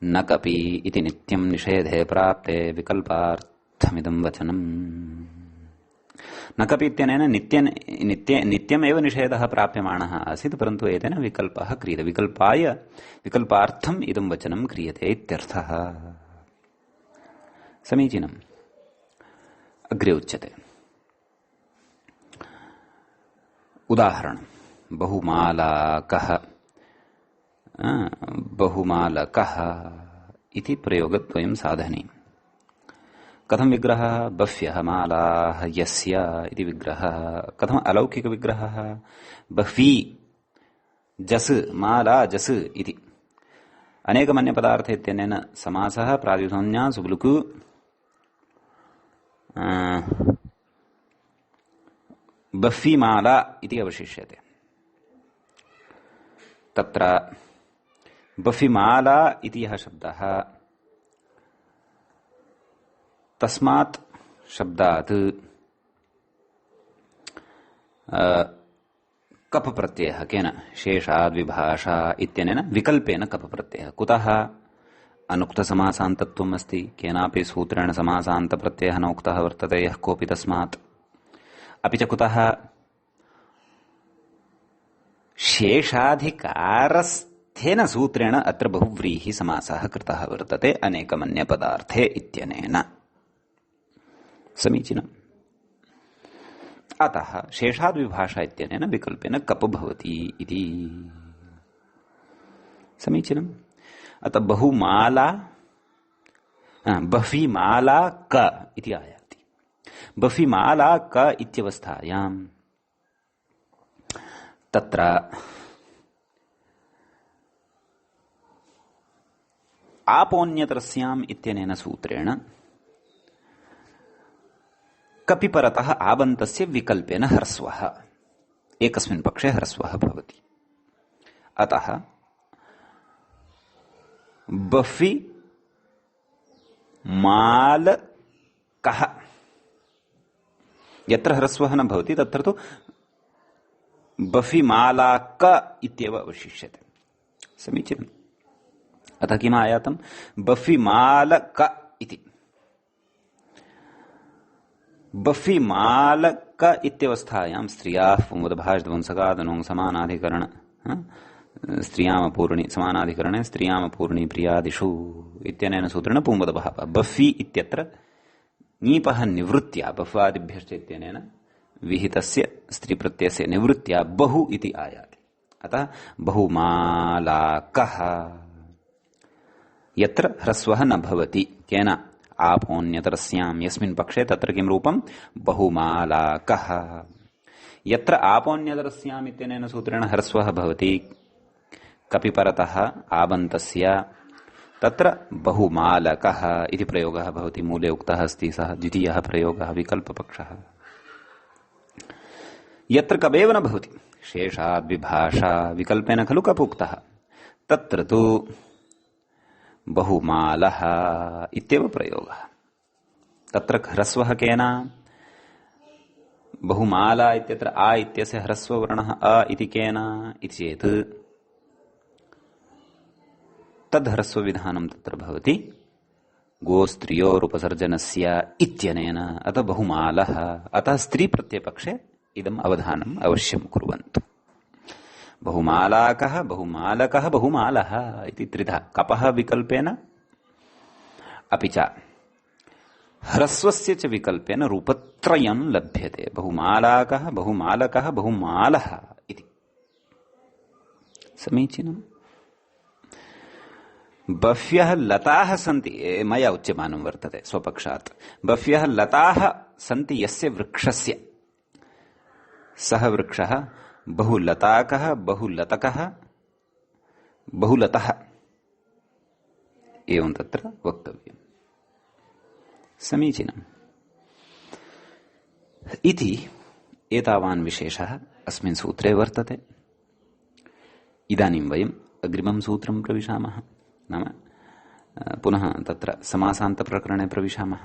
न कपि इति नित्यं निषेधे प्राप्ते विकल्पार्थमिदं वचनम्। न कपि इत्यनेन नित्यमेव निषेधः प्राप्यमाणः आसीत्, परन्तु एतेन विकल्पः क्रियते। विकल्पार्थम् इदं वचनं क्रियते इत्यर्थः। समीचीनम्। अग्रे उच्यते उदाहरणं बहुमालकः इति प्रयोगद्वयं साधनीयम्। कथं विग्रहः? बह्व्यः मालाः यस्य इति विग्रहः। कथम् अलौकिकविग्रहः? बह्वी जस् माला जस् इति अनेकमन्यपदार्थ इत्यनेन समासः प्रातिसंज्ञा सुब्लुकु बह्वी माला इति अवशिष्यते। तत्र बह्वी माला इति यः शब्दः तस्मात् शब्दात् कप प्रत्ययः केन? शेषाद् विभाषा इत्यनेन विकल्पेन कप प्रत्ययः। कुतः? अनुक्तसमासान्तत्वम् अस्ति। केनापि सूत्रेण समासान्तप्रत्ययः न उक्तः वर्तते यः कोऽपि तस्मात्। अपि च कुतः? शेषाधिकारस्थेन सूत्रेण अत्र बहुव्रीहि समासः कृतः वर्तते अनेकमन्यपदार्थे इत्यनेन। समीचीनम्। अतः शेषाद् विभाषा इत्यनेन विकल्पेन कप् भवति इति। समीचीनम्। अतः बहुमाला बह्वीमाला क इति आयाति। बह्वीमाला क इत्यवस्थायां तत्र आपोऽन्यतरस्याम् इत्यनेन सूत्रेण कपि परतः आबन्तस्य विकल्पेन ह्रस्वः, एकस्मिन् पक्षे ह्रस्वः भवति। अतः बह्वी मालकः, यत्र ह्रस्वः न भवति तत्र तु बह्वीमालाक इत्येव अवशिष्यते। समीचीनम्। अतः किम् आयातम्? बह्वीमालक इति। बह्वीमालक इत्यवस्थायां स्त्रियाः पुंवदभाषद्वंसकादनुं समानाधिकरण स्त्रियामपूर्णि समानाधिकरणे स्त्रियामपूर्णि प्रियादिषु इत्यनेन सूत्रेण पुंवदभः। बह्वी इत्यत्र नीपः निवृत्त्या बह्वादिभ्यश्च इत्यनेन विहितस्य स्त्रीप्रत्ययस्य निवृत्त्या बहु इति आयाति। अतः बहुमालाकः, यत्र ह्रस्वः न भवति, केन आपोऽन्यतरस्यां यस्मिन् पक्षे तत्र किं रूपं? बहुमालाकः। यत्र आपोऽन्यतरस्याम् इत्यनेन सूत्रेण ह्रस्वः भवति कपि परतः आबन्तस्य, तत्र बहुमालकः इति प्रयोगः भवति। मूले उक्तः अस्ति सः द्वितीयः प्रयोगः विकल्पपक्षः। यत्र कबेव न भवति, शेषाद्विभाषा विकल्पेन खलु कप् उक्तः, तत्र तु बहुमालः इत्येव प्रयोगः। तत्र ह्रस्वः केन? बहुमाला इत्यत्र आ इत्यस्य ह्रस्ववर्णः अ इति केन इति चेत् तद्ह्रस्वविधानं तत्र भवति गोस्त्रियोरुपसर्जनस्य इत्यनेन। अतः बहुमालः। अतः स्त्रीप्रत्ययपक्षे इदम् अवधानम् अवश्यं कुर्वन्तु। बहुमालाकः, बहुमालकः, बहुमालः इति त्रिधा कपः विकल्पेन, अपि च ह्रस्वस्य च विकल्पेन रूपत्रयं लभ्यते। बहुमालाकः, बहुमालकः, बहुमालः इति। समीचीनम्। बह्व्यः लताः सन्ति, मया उच्यमानं वर्तते स्वपक्षात्। बह्व्यः लताः सन्ति यस्य वृक्षस्य, सः वृक्षः बहुलताकः, बहुलतकः, बहुलतः एवं तत्र वक्तव्यम्। समीचीनम्। इति एतावान् विशेषः अस्मिन् सूत्रे वर्तते। इदानीं वयम् अग्रिमं सूत्रं प्रविशामः, नाम पुनः तत्र समासान्तप्रकरणे प्रविशामः।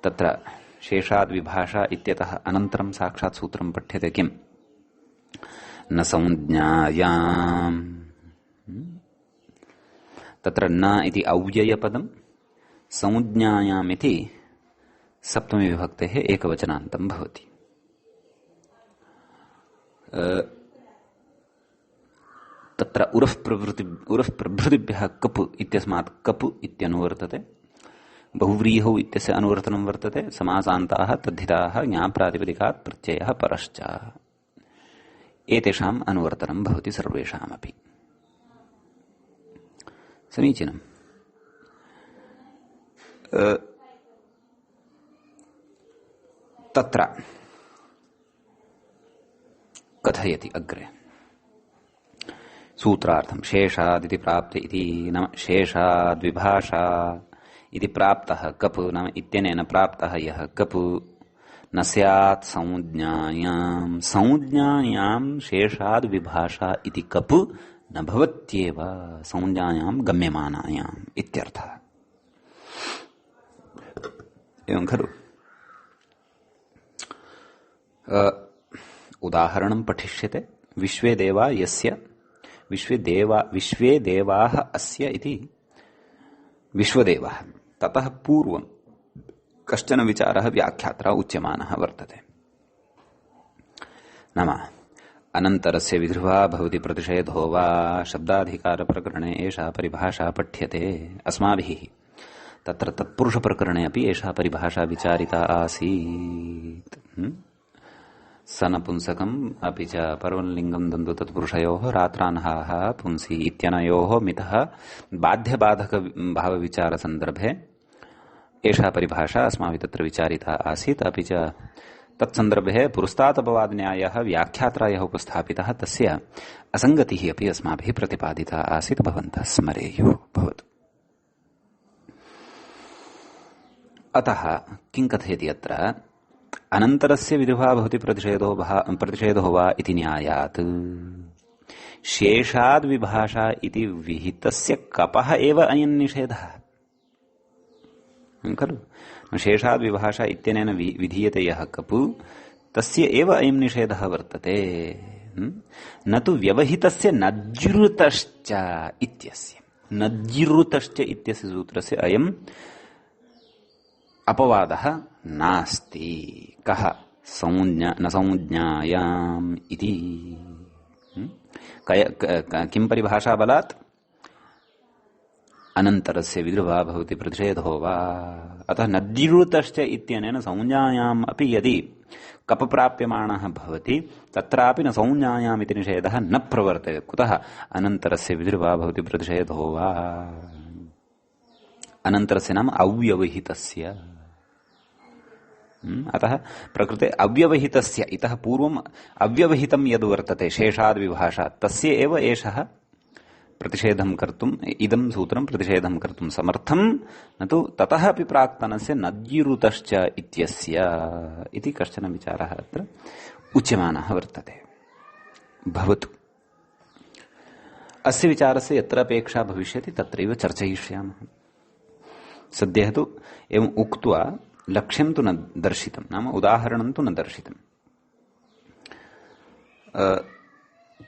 तत्र शेषाद्विभाषा इत्यतः अनन्तरं साक्षात् सूत्रं पठ्यते। किम्? न संज्ञायाम्, तत्र न इति अव्ययपदं, संज्ञायाम् इति सप्तमी विभक्तेः एकवचनान्तं भवति। तत्र उरः प्रभृतिभ्यः कप् इत्यस्मात् कप् इत्यनुवर्तते। बहुव्रीहौ इत्यस्य अनुवर्तनं वर्तते। समासान्ताः तद्धिताः ज्ञाप्रातिपदिकात् प्रत्ययः परश्च, एतेषाम् अनुवर्तनं भवति सर्वेषामपि। समीचीनम्। तत्र कथयति अग्रे सूत्रार्थं शेषादिति प्राप्ते इति, नाम शेषाद्विभाषा इति प्राप्तः कप्, नाम इत्यनेन प्राप्तः यः कप् न स्यात् संज्ञायां, संज्ञायां शेषाद्विभाषा इति कप् न भवत्येव, संज्ञायां गम्यमानायाम् इत्यर्थः। एवं खलु? उदाहरणं पठिष्यते। विश्वे देवा यस्य, विश्वे देवाः अस्य इति विश्वदेवः। ततः पूर्वं कश्चन विचारः व्याख्यात्रा उच्यमानः वर्तते। नाम अनन्तरस्य विध्रुवा भवति प्रतिषेधो वा शब्दाधिकारप्रकरणे एषा परिभाषा पठ्यते अस्माभिः। तत्र तत्पुरुषप्रकरणे अपि एषा परिभाषा विचारिता आसीत्। स नपुंसकम् अपि च परवल्लिङ्गम् द्वन्द्व तत्पुरुषयोः रात्रान्हाः पुंसि इत्यनयोः मितः बाध्यबाधकभावविचारसन्दर्भे एषा परिभाषा अस्माभिः तत्र विचारिता आसीत्। अपि च तत्सन्दर्भे पुरस्तादपवादन्यायः व्याख्यात्रायः उपस्थापितः, तस्य असङ्गतिः अपि अस्माभिः प्रतिपादिता आसीत्, भवन्तः स्मरेयुः। भवतु। अतः किं कथयति अत्र, अनन्तरस्य विधुवा भवति प्रतिषेधो वा इति न्यायात् शेषाद् विभाषा इति विहितस्य कपः एव अयं निषेधः खलु। शेषाद् विभाषा इत्यनेन विधीयते यः कपु, तस्य एव अयं निषेधः वर्तते, न तु व्यवहितस्य नज्रुतश्च इत्यस्य। नज्रुतश्च इत्यस्य सूत्रस्य अयम् अपवादः नास्ति। कः? न संज्ञायाम् इति। किं परिभाषा बलात्? अनन्तरस्य विद्रुवा भवति प्रतिषेधो वा। अतः नद्युतश्च इत्यनेन संज्ञायाम् अपि यदि कप प्राप्यमाणः भवति, तत्रापि न संज्ञायाम् इति निषेधः न प्रवर्तते। कुतः? अनन्तरस्य विद्रुवा भवति प्रतिषेधो वा। अनन्तरस्य नाम अव्यवहितस्य। अतः प्रकृते अव्यवहितस्य, इतः पूर्वम् अव्यवहितं यद् वर्तते शेषाद् विभाषा, तस्य एव एषः प्रतिषेधं कर्तुम्, इदं सूत्रं प्रतिषेधं कर्तुं समर्थं, न तु ततः अपि प्राक्तनस्य नद्युरुतश्च इत्यस्य इति कश्चन विचारः अत्र उच्यमानः वर्तते। भवतु। अस्य विचारस्य यत्र अपेक्षा भविष्यति तत्रैव चर्चयिष्यामः। सद्यः तु एवम् उक्त्वा लक्ष्यं तु न दर्शितं, नाम उदाहरणं तु न दर्शितम्।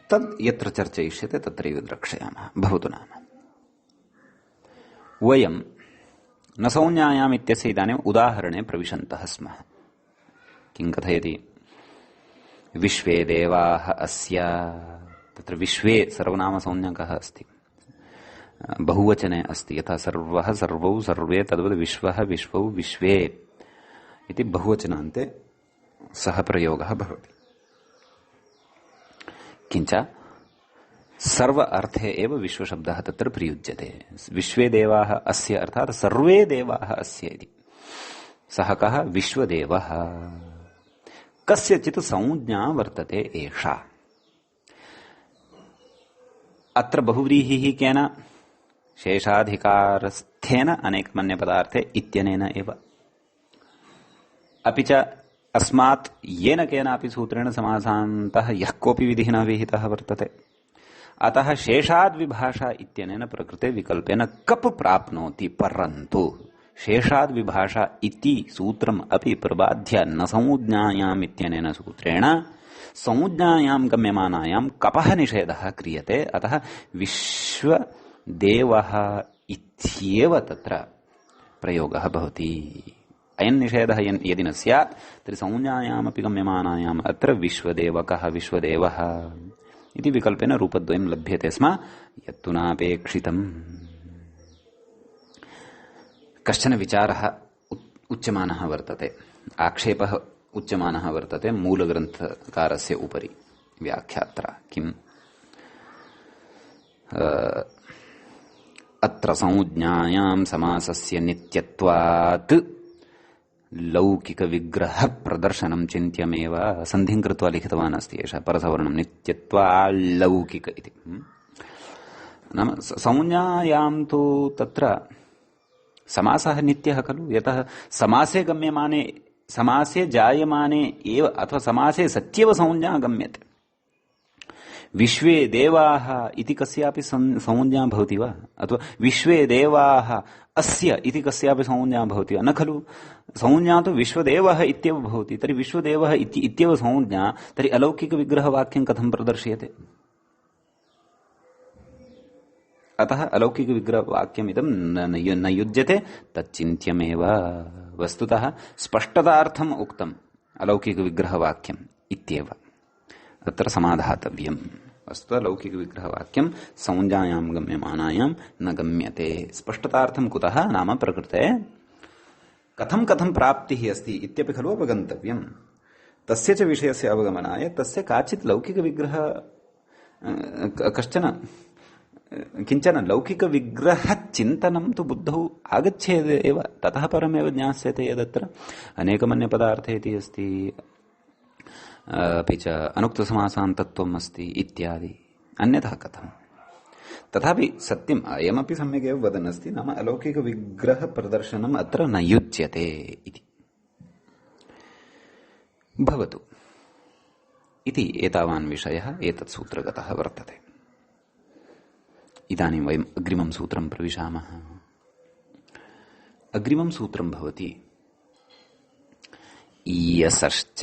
तद् यत्र चर्चयिष्यते तत्रैव द्रक्ष्यामः। भवतु। नाम वयं न संज्ञायाम् इत्यस्य इदानीम् उदाहरणे प्रविशन्तः स्मः। किं कथयति? विश्वे देवाः अस्य, तत्र विश्वे सर्वनामसंज्ञकः अस्ति, बहुवचने अस्ति। यथा सर्वः सर्वौ सर्वे तद्वत् विश्वः विश्वौ विश्वे इति बहुवचनान्ते सः प्रयोगः भवति। किञ्च सर्व अर्थे एव विश्वशब्दः तत्र प्रयुज्यते। विश्वे देवाः अस्य अर्थात् सर्वे देवाः अस्य इति। सः कः? विश्वदेवः। कस्यचित् संज्ञा वर्तते एषा। अत्र बहुव्रीहिः केन? शेषाधिकारस्थेन अनेकमन्यपदार्थे इत्यनेन एव। अपि च अस्मात् येन केनापि सूत्रेण समासान्तः यः कोऽपि विधिः न विहितः वर्तते। अतः शेषाद् विभाषा इत्यनेन प्रकृते विकल्पेन कप् प्राप्नोति। परन्तु शेषाद् विभाषा इति सूत्रम् अपि प्रबाध्य न संज्ञायाम् इत्यनेन सूत्रेण संज्ञायां गम्यमानायां कपः निषेधः क्रियते। अतः विश्वदेवः इत्येव तत्र प्रयोगः भवति। अयं निषेधः यदि न स्यात् तर्हि संज्ञायामपि गम्यमानायाम् अत्र विश्वदेवकः विश्वदेवः इति विकल्पेन रूपद्वयं लभ्यते स्म, यत्तु नापेक्षितम्। कश्चन विचारः उच्यमानः वर्तते, आक्षेपः उच्यमानः वर्तते मूलग्रन्थकारस्य उपरि व्याख्यात्रा। किम्? अत्र संज्ञायां समासस्य नित्यत्वात् लौकिक विग्रह प्रदर्शनं चिन्त्यमेव सन्धिं कृत्वा लिखितवान् अस्ति एषः परसवर्णं नित्यत्वाल्लौकिक इति। नाम संज्ञायां तु तत्र समासः नित्यः खलु। यतः समासे गम्यमाने, समासे जायमाने एव अथवा समासे सत्येव संज्ञा गम्यते। विश्वे देवाः इति कस्यापि संज्ञा भवति वा? अथवा विश्वे देवाः अस्य इति कस्यापि संज्ञा भवति वा? न खलु। संज्ञा तु विश्वदेवः इत्येव भवति। तर्हि विश्वदेवः इत्येव संज्ञा, तर्हि अलौकिकविग्रहवाक्यं कथं प्रदर्श्यते? अतः अलौकिकविग्रहवाक्यमिदं न युज्यते, तच्चिन्त्यमेव। वस्तुतः स्पष्टतार्थम् उक्तम् अलौकिकविग्रहवाक्यम् इत्येव तत्र समाधातव्यम्। वस्तुतः लौकिकविग्रहवाक्यं संज्ञायां गम्यमानायां न गम्यते। स्पष्टतार्थं कुतः नाम प्रकृते कथं कथं प्राप्तिः अस्ति इत्यपि खलु अवगन्तव्यम्। तस्य च विषयस्य अवगमनाय तस्य काचित् लौकिकविग्रह कश्चन किञ्चन लौकिकविग्रहचिन्तनं तु बुद्धौ आगच्छेदेव, ततः परमेव ज्ञास्यते यदत्र अनेकमन्यपदार्थे इति अस्ति, अपि च अनुक्तसमासान्तत्वम् अस्ति इत्यादि। अन्यथा कथम्? तथापि सत्यम् अयमपि सम्यगेव वदन् अस्ति, नाम अलौकिकविग्रहप्रदर्शनम् अत्र न युज्यते इति। भवतु इति एतावान् विषयः एतत् सूत्रगतः वर्तते। इदानीं वयम् अग्रिमं सूत्रं प्रविशामः। अग्रिमं सूत्रं भवति ईयसश्च।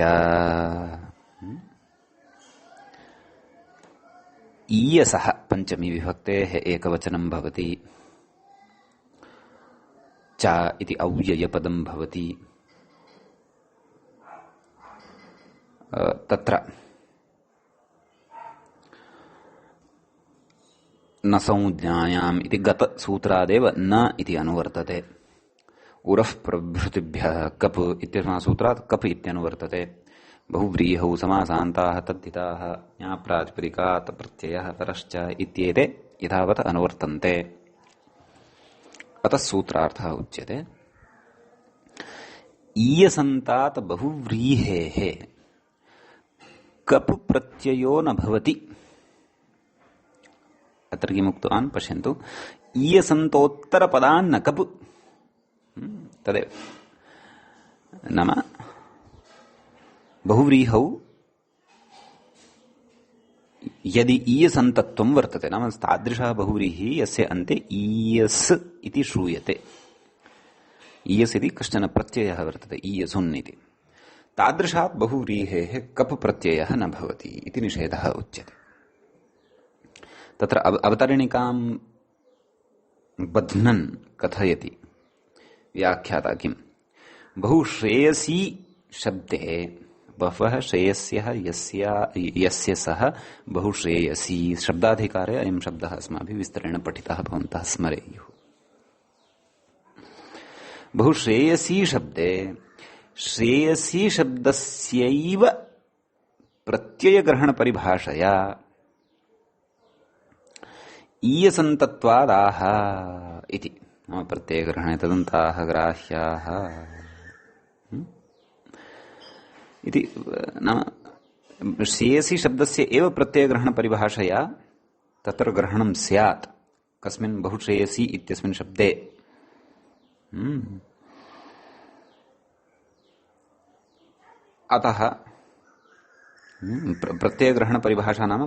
ईयसः पञ्चमी विभक्तेः एकवचनं भवति। च इति अव्ययपदं भवति। तत्र न संज्ञायाम् इति गतसूत्रादेव न इति अनुवर्तते। उरः प्रभृतिभ्यः कप् इत्यस्मात् सूत्रात् कप् इत्यनुवर्तते। बहुव्रीहौ समासान्ताः तद्धिताः ज्ञाप्रातिपदिकात् प्रत्ययः परश्च इत्येते यथावत् अनुवर्तन्ते। अतः सूत्रार्थः उच्यते ईयसन्तात् बहुव्रीहेः कप् प्रत्ययो न भवति। अत्र किमुक्तवान् पश्यन्तु, ईयसन्तोत्तरपदान्न कप्, तदेव नाम बहुव्रीहौ यदि ईयसन्तत्वं वर्तते, नाम तादृशः बहुव्रीहि यस्य अन्ते ईयस् इति श्रूयते। ईयस् इति कश्चन प्रत्ययः वर्तते, ईयसुन् इति। तादृशात् बहुव्रीहेः कप् प्रत्ययः न भवति इति निषेधः उच्यते। तत्र अवतरणिकां बध्नन् कथयति व्याख्याता किम्, बहुश्रेयसी शब्दे बहवः श्रेयस्यः यस्य सः बहुश्रेयसी शब्दाधिकारे अयं शब्दः अस्माभिः विस्तरेण पठितः भवन्तः स्मरेयुः। बहुश्रेयसी शब्दे श्रेयसी शब्दस्यैव प्रत्ययग्रहणपरिभाषया ईयसन्तत्वादाह इति, नाम प्रत्ययग्रहणे तदन्ताः ग्राह्याः इति, नाम श्रेयसी शब्दस्य एव प्रत्ययग्रहणपरिभाषया तत्र ग्रहणं स्यात् कस्मिन् बहुश्रेयसी इत्यस्मिन् शब्दे। अतः प्रत्ययग्रहणपरिभाषा नाम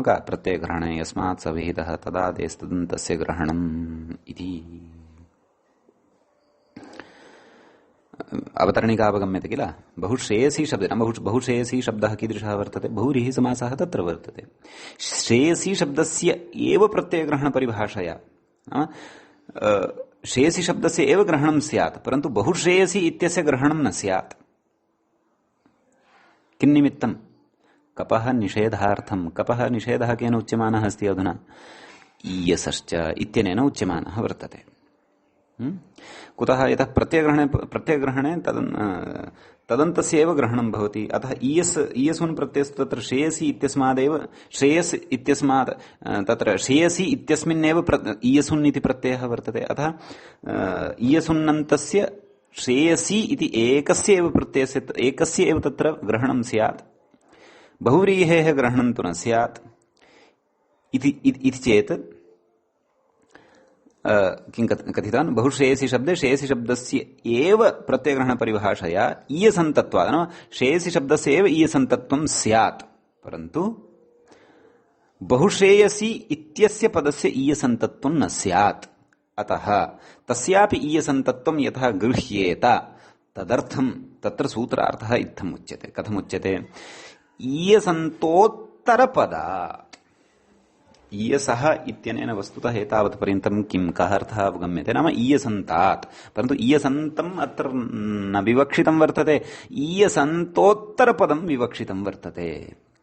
का? प्रत्ययग्रहणे यस्मात् स विहितः तदादेस्तदन्तस्य ग्रहणम् इति। अवतरणिका अवगम्यते किल? बहुश्रेयसी शब्दे नाम बहुश्रेयसी शब्दः कीदृशः वर्तते? बहुव्रीहि समासः तत्र वर्तते। श्रेयसी शब्दस्य एव प्रत्ययग्रहणपरिभाषया श्रेयसी शब्दस्य एव ग्रहणं स्यात्, परन्तु बहुश्रेयसी इत्यस्य ग्रहणं न स्यात्। किन्निमित्तं? कपः निषेधार्थं। कपः निषेधः केन उच्यमानः अस्ति अधुना? ईयसश्च इत्यनेन उच्यमानः वर्तते। कुतः? यतः प्रत्ययग्रहणे तदन्तस्य एव ग्रहणं भवति। अतः ईयसुन् प्रत्ययस्तु तत्र श्रेयसी इत्यस्मादेव श्रेयस् इत्यस्मात् तत्र श्रेयसी इत्यस्मिन्नेव ईयसुन् इति प्रत्ययः वर्तते। अतः ईयसुन्नन्तस्य श्रेयसी इति एकस्य एव प्रत्ययस्य एकस्य एव तत्र ग्रहणं स्यात्, बहुव्रीहेः ग्रहणं तु न स्यात् इति चेत् किं कथितान्? बहुश्रेयसी शब्दे श्रेयसी शब्दस्य एव प्रत्ययग्रहणपरिभाषया ईयसन्तत्वात्, नाम श्रेयसी शब्दस्य एव ईयसन्तत्वं स्यात्, परन्तु बहुश्रेयसी इत्यस्य पदस्य ईयसन्तत्वं न स्यात्। अतः तस्यापि ईयसन्तत्वं यथा गृह्येत तदर्थं तत्र सूत्रार्थः इत्थम् उच्यते। कथमुच्यते? ईयसन्तोत्तरपदात्। ईयसः इत्यनेन वस्तुतः एतावत् पर्यन्तं किं कः अर्थः अवगम्यते? नाम ईयसन्तात्, परन्तु ईयसन्तम् अत्र न विवक्षितं वर्तते, ईयसन्तोत्तरपदं विवक्षितं वर्तते।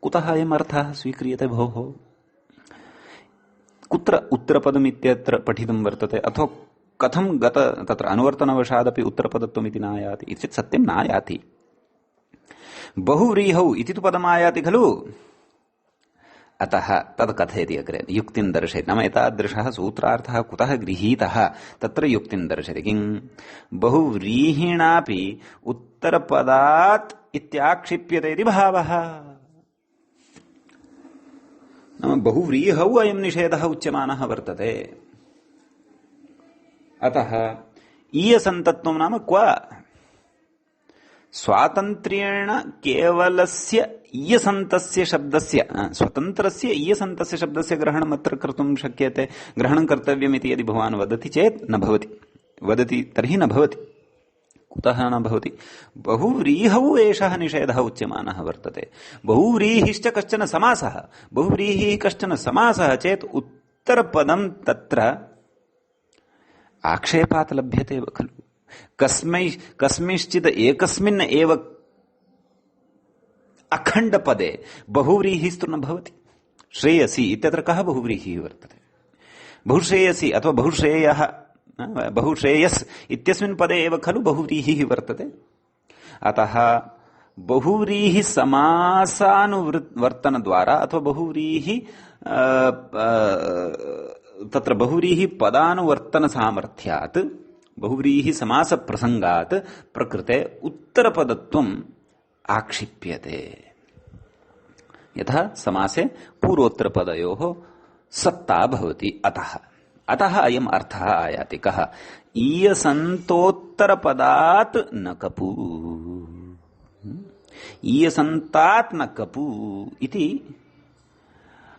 कुतः अयम् अर्थः स्वीक्रियते भोः? कुत्र उत्तरपदमित्यत्र पठितं वर्तते? अथवा कथं गत तत्र अनुवर्तनवशादपि उत्तरपदत्वमिति नायाति इति चेत् सत्यं नायाति। बहुव्रीहौ इति तु पदमायाति खलु, अतः तद् कथयति अग्रे, युक्तिं दर्शयति। नाम एतादृशः सूत्रार्थः कुतः गृहीतः तत्र युक्तिं दर्शयति। किं बहुव्रीहिणापि उत्तरपदात् इत्याक्षिप्यते इति भावः। नाम बहुव्रीहौ अयं निषेधः उच्यमानः वर्तते। अतः ईयसन्तत्वं नाम क्व? स्वातन्त्र्येण केवलस्य ईयसन्तस्य शब्दस्य, स्वतन्त्रस्य ईयसन्तस्य शब्दस्य ग्रहणम् अत्र कर्तुं शक्यते, ग्रहणं कर्तव्यमिति यदि भवान् वदति चेत् न भवति, वदति तर्हि न भवति। कुतः न भवति? बहुव्रीहौ एषः निषेधः उच्यमानः वर्तते। बहुव्रीहिश्च कश्चन समासः, बहुव्रीहिः कश्चन समासः चेत् उत्तरपदं तत्र आक्षेपात् लभ्यते खलु। कस्मिंश्चित् एकस्मिन् एव अखण्डपदे बहुव्रीहिस्तु न भवति। श्रेयसी इत्यत्र कः बहुव्रीहिः वर्तते? बहुश्रेयसी अथवा बहुश्रेयः, बहुश्रेयस् इत्यस्मिन् पदे एव खलु बहुव्रीहिः वर्तते। अतः बहुव्रीहि समासानुवर्तनद्वारा अथवा बहुव्रीहि तत्र बहुव्रीहि पदानुवर्तन सामर्थ्यात्, बहुव्रीहि समास प्रसंगात् प्रकृते उत्तरपदत्वम् आक्षिप्यते। यथा समासे पूर्वोत्तरपदयोः सत्ता भवति। अतः अयम् अर्थः आयाति। कः? ईयसन्तोत्तरपदात् न कपू, ईयसन्तात् न कपू इति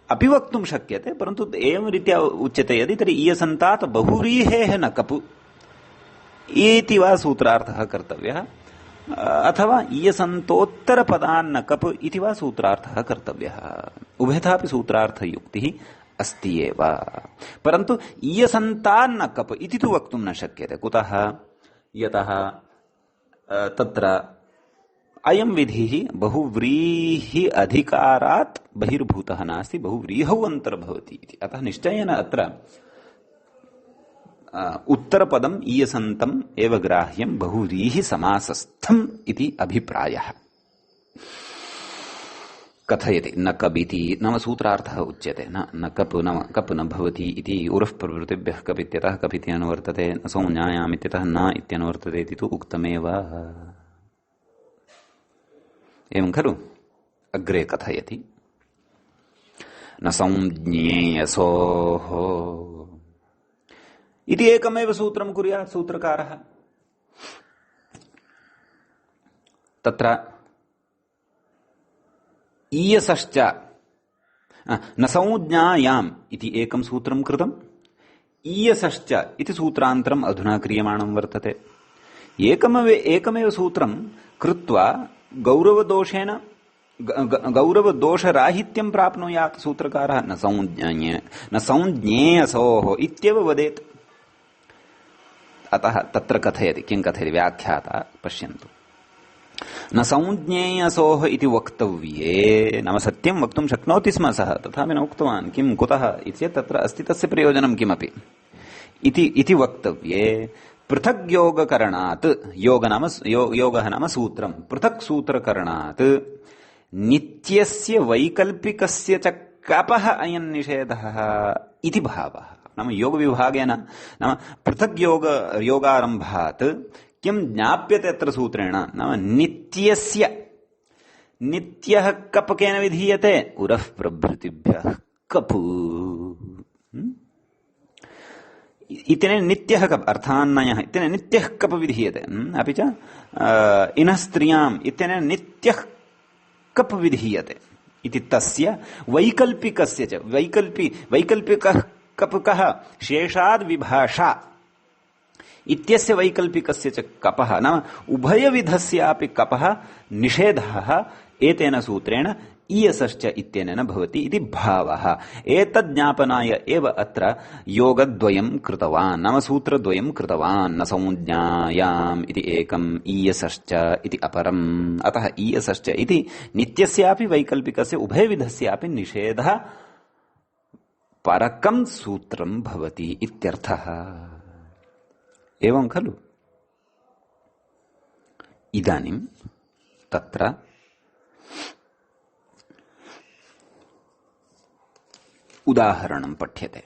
अपि वक्तुं शक्यते, परन्तु एवं रीत्या उच्यते यदि तर्हि ईयसन्तात् बहुव्रीहेः न कपु इति वा सूत्रार्थः कर्तव्यः, अथवा ईयसन्तोत्तरपदान्न कप् इति वा सूत्रार्थः कर्तव्यः। उभयथापि सूत्रार्थयुक्तिः अस्ति एव, परन्तु ईयसन्तान्न कप् इति तु वक्तुं न शक्यते। कुतः? यतः तत्र अयं विधिः बहुव्रीहि अधिकारात् बहिर्भूतः नास्ति, बहुव्रीहौ अन्तर्भवति इति। अतः निश्चयेन अत्र उत्तरपदम् ईयसन्तम् एव ग्राह्यं बहुव्रीहि समासस्थम् इति अभिप्रायः कथयति। न कबिति नाम सूत्रार्थः उच्यते। न कप् नाम कप् न भवति इति उरः प्रवृत्तिभ्यः कप् इत्यतः कप् इति अनुवर्तते, न संज्ञायाम् इत्यतः न इत्यनुवर्तते इति तु उक्तमेव। एवं खलु? अग्रे कथयति, न संज्ञेयसोः इति एकमेव सूत्रं कुर्यात् सूत्रकारः। तत्र ईयसश्च न संज्ञायाम् इति एकं सूत्रं कृतम्, ईयसश्च इति सूत्रान्तरम् अधुना क्रियमाणं वर्तते। एकमेव सूत्रं कृत्वा गौरवदोषेण गौरवदोषराहित्यं प्राप्नुयात् सूत्रकारः। न संज्ञेयसोः इत्येव वदेत्। अतः तत्र कथयति, किं कथयति व्याख्याता पश्यन्तु। न संज्ञेयसोः इति वक्तव्ये, नाम सत्यं वक्तुं शक्नोति स्म सः, तथापि न उक्तवान्। किं कुतः इति चेत् तत्र अस्ति तस्य प्रयोजनं किमपि इति वक्तव्ये पृथक् योगकरणात्, योगः नाम सूत्रं, पृथक् सूत्रकरणात् नित्यस्य वैकल्पिकस्य च कपः अयं निषेधः इति भावः। नाम योगविभागेन, नाम पृथक् योगारम्भात् किं ज्ञाप्यते अत्र सूत्रेण? नाम नित्यस्य, नित्यः कप् केन विधीयते? उरः प्रभृतिभ्यः कपु इत्यनेन नित्यः कप् अर्थान्नयः इत्यनेन नित्यः कप् विधीयते। अपि च इनः स्त्रियाम् इत्यनेन नित्यः कप् विधीयते इति तस्य वैकल्पिकस्य च वैकल्पिकः कप् कः? शेषाद् विभाषा इत्यस्य वैकल्पिकस्य च कपः, नाम उभयविधस्यापि कपः निषेधः एतेन सूत्रेण ईयसश्च इत्यनेन भवति इति भावः। एतद् ज्ञापनाय एव अत्र योगद्वयं कृतवान्, नाम सूत्रद्वयं कृतवान्। न संज्ञायाम् इति एकम्, ईयसश्च इति अपरम्। अतः ईयसश्च इति नित्यस्यापि वैकल्पिकस्य उभयविधस्यापि निषेधः परकं सूत्रं भवति इत्यर्थः। एवं खलु? इदानीं तत्र उदाहरणं पठ्यते।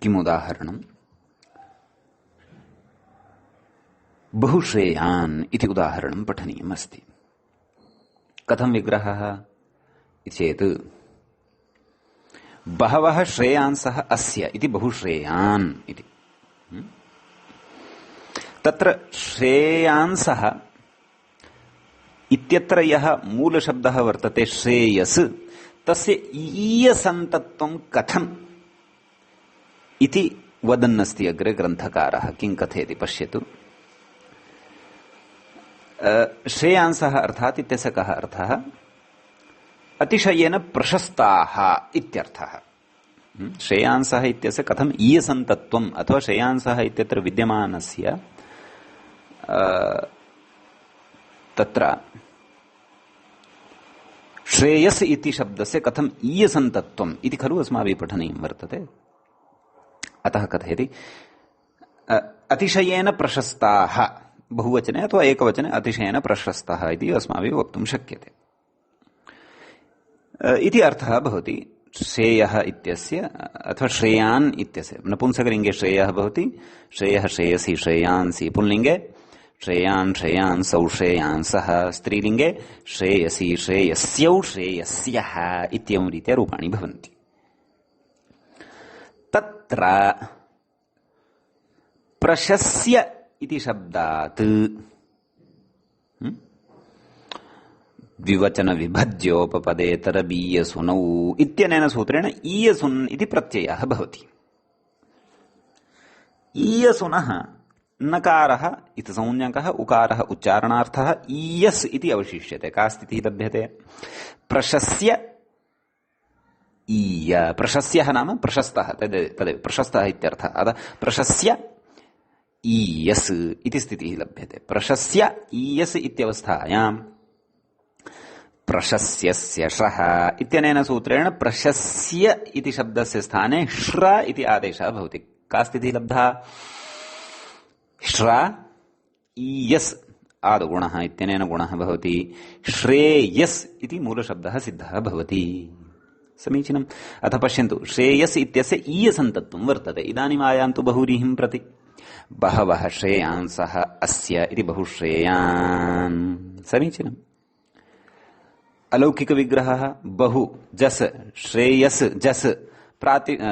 किम् उदाहरणम्? बहुश्रेयान् इति उदाहरणं पठनीयम् अस्ति। कथं विग्रहः इति चेत् बहवः श्रेयांसः अस्य इति बहुश्रेयान् इति। तत्र श्रेयांसः इत्यत्र यः मूलशब्दः वर्तते श्रेयस्, तस्य ईयसन्तत्वं कथम् इति वदन्नस्ति अग्रे ग्रन्थकारः। किं कथयति पश्यतु। श्रेयांसः अर्थात् इत्यस्य कः अर्थः? अतिशयेन प्रशस्ताः इत्यर्थः। श्रेयांसः इत्यस्य कथम् ईयसन्तत्वम् अथवा श्रेयांसः इत्यत्र विद्यमानस्य तत्र श्रेयस् इति शब्दस्य कथम् ईयसन्तत्वम् इति खलु अस्माभिः पठनीयं वर्तते। अतः कथयति अतिशयेन प्रशस्ताः, बहुवचने अथवा एकवचने अतिशयेन प्रशस्तः इति अस्माभिः वक्तुं शक्यते। इति अर्थः भवति श्रेयः इत्यस्य अथवा श्रेयान् इत्यस्य। नपुंसकलिङ्गे श्रेयः भवति, श्रेयः श्रेयसी श्रेयांसि, पुल्लिङ्गे श्रेयान् श्रेयांसौ श्रेयांसः, स्त्रीलिङ्गे श्रेयसी श्रेयस्यौ श्रेयस्यः इत्येवं रीत्या रूपाणि भवन्ति। तत्र प्रशस्य इति शब्दात् द्विवचन विभज्योपपदेतरबीयसुनौ इत्यनेन सूत्रेण ईयसुन् इति प्रत्ययः भवति। ईयसुनः नकारः इति संज्ञकः, उकारः उच्चारणार्थः, ईयस् इति अवशिष्यते। का स्थितिः लभ्यते? प्रशस्य ईय। प्रशस्यः नाम प्रशस्तः, तदेव प्रशस्तः इत्यर्थः। अतः प्रशस्य ईयस् इति स्थितिः लभ्यते। प्रशस्य ईयस् इत्यवस्थायां प्रशस्यस्य श्रः इत्यनेन सूत्रेण प्रशस्य इति शब्दस्य स्थाने श्र इति आदेशः भवति। का स्थितिः लब्धा? श्र ईयस् आदुगुणः इत्यनेन गुणः भवति। श्रेयस् इति मूलशब्दः सिद्धः भवति। समीचीनम्। अथ पश्यन्तु, श्रेयस् इत्यस्य ईयसन्तत्वं वर्तते। इदानीम् आयान्तु बहुव्रीहिं प्रति। बहवः श्रेयांसः अस्य इति बहुश्रेयान्। समीचीनम्। अलौकिक विग्रहः बहु जस् श्रेयस् जस्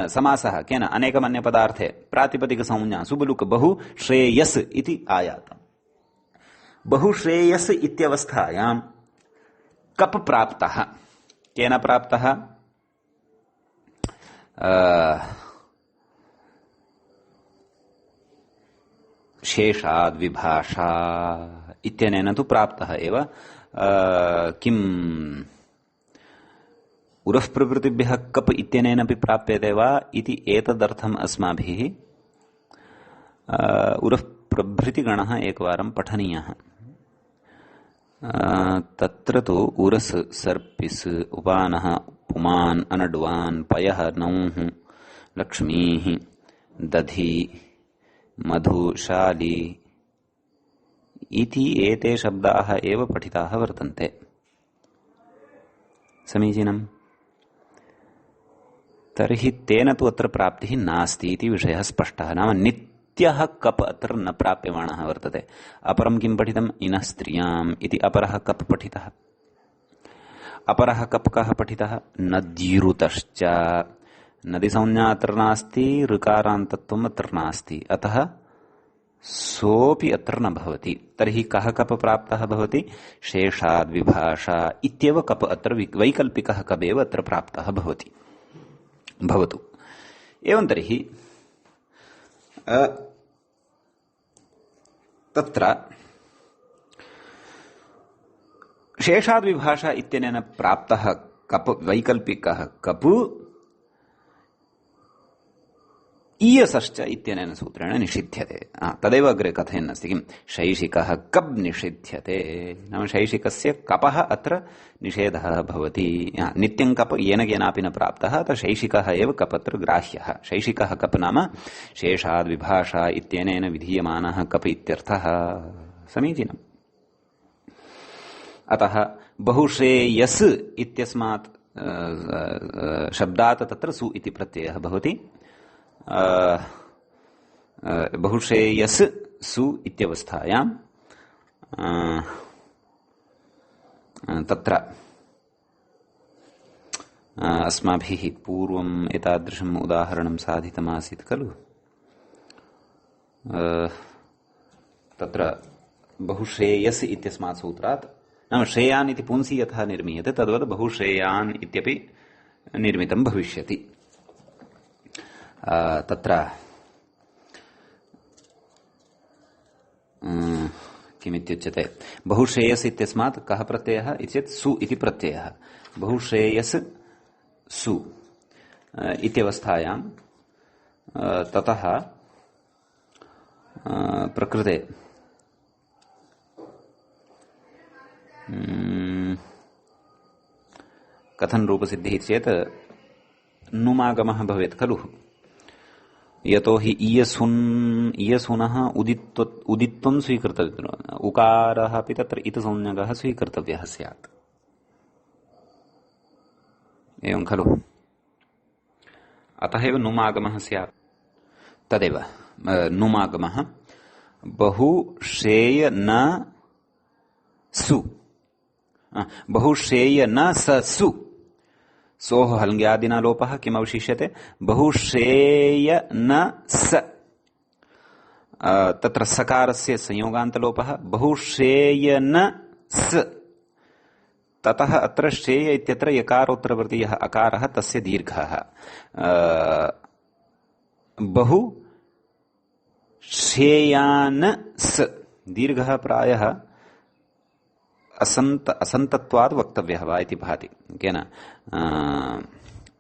समासः केन? अनेकमन्यपदार्थे प्रातिपदिक संज्ञा सुबलुक बहु श्रेयस् इति आयातम्। बहु श्रेयस् इत्यवस्थायां कप् प्राप्तः। केन प्राप्तः? शेषाद् विभाषा इत्यनेन तु प्राप्तः एव। किम् उरः प्रभृतिभ्यः कप् इत्यनेनापि प्राप्यते वा इति एतदर्थम् अस्माभिः उरः प्रभृतिगणः एकवारं पठनीयः। तत्र तु उरस् सर्पिस् उपानः पुमान् अनड्वान् पयः नौः लक्ष्मीः दधि मधुशाली इति एते शब्दाः एव पठिताः वर्तन्ते। समीचीनम्। तर्हि तेन तु अत्र प्राप्तिः नास्ति इति विषयः स्पष्टः। नाम नित्यः कप् अत्र न प्राप्यमाणः वर्तते। अपरं किं पठितम्? इनः स्त्रियाम् इति अपरः कप् पठितः। अपरः कप् कः पठितः? नद्युरुतश्च। नदीसंज्ञा अत्र नास्ति, ऋकारान्तत्वम् अत्र नास्ति, अतः सोऽपि अत्र न भवति। तर्हि कः कप् प्राप्तः भवति? शेषाद् विभाषा इत्येव कप् अत्र वैकल्पिकः कपेव अत्र प्राप्तः भवति। भवतु। एवं तर्हि तत्र शेषाद् विभाषा इत्यनेन प्राप्तः कप् वैकल्पिकः कप् ईयसश्च इत्यनेन सूत्रेण निषिध्यते। तदेव अग्रे कथयन्नस्ति किम् शैशिकः कब् निषिध्यते नाम शैशिकस्य कपः अत्र निषेधः भवति। नित्यं कप् येन केनापि न प्राप्तः अतः शैशिकः एव कप् अत्र ग्राह्यः। शैशिकः कप् नाम शेषाद् विभाषा इत्यनेन विधीयमानः कप् इत्यर्थः। समीचीनम्। अतः बहुश्रेयस् इत्यस्मात् शब्दात् तत्र सु इति प्रत्ययः भवति। बहुश्रेयस् सु इत्यवस्थायां तत्र अस्माभिः पूर्वम् एतादृशम् उदाहरणं साधितमासीत् खलु। तत्र बहुश्रेयस् इत्यस्मात् सूत्रात् नाम श्रेयान् इति पुंसि यथा निर्मीयते तद्वत् बहुश्रेयान् इत्यपि निर्मितं भविष्यति। तत्र किमित्युच्यते बहुश्रेयस् इत्यस्मात् कः प्रत्ययः इत्येतत् सु इति प्रत्ययः। बहुश्रेयस् सु इत्यवस्थायां ततः प्रकृते कथन रूपसिद्धिः चेत् नुमागमः भवेत् खलु। यतो हि इयसुनः उदित्वं स्वीकर्तव्यः उकारः अपि तत्र इतसंज्ञकः स्वीकर्तव्यः स्यात् एवं खलु। अतः एव नुमागमः स्यात्। तदेव नुमागमः बहुश्रेय न सु बहुश्रेय न सु सोः हल्ङ्यादिना लोपः किम् अवशिष्यते बहुश्रेय न स तत्र सकारस्य संयोगान्तलोपः बहुश्रेय न स ततः अत्र श्रेय इत्यत्र यकारोत्तरवर्तीयः अकारः तस्य दीर्घः बहु श्रेयान् स दीर्घः प्रायः असन्तत्वाद् वक्तव्यः वा इति भाति। केन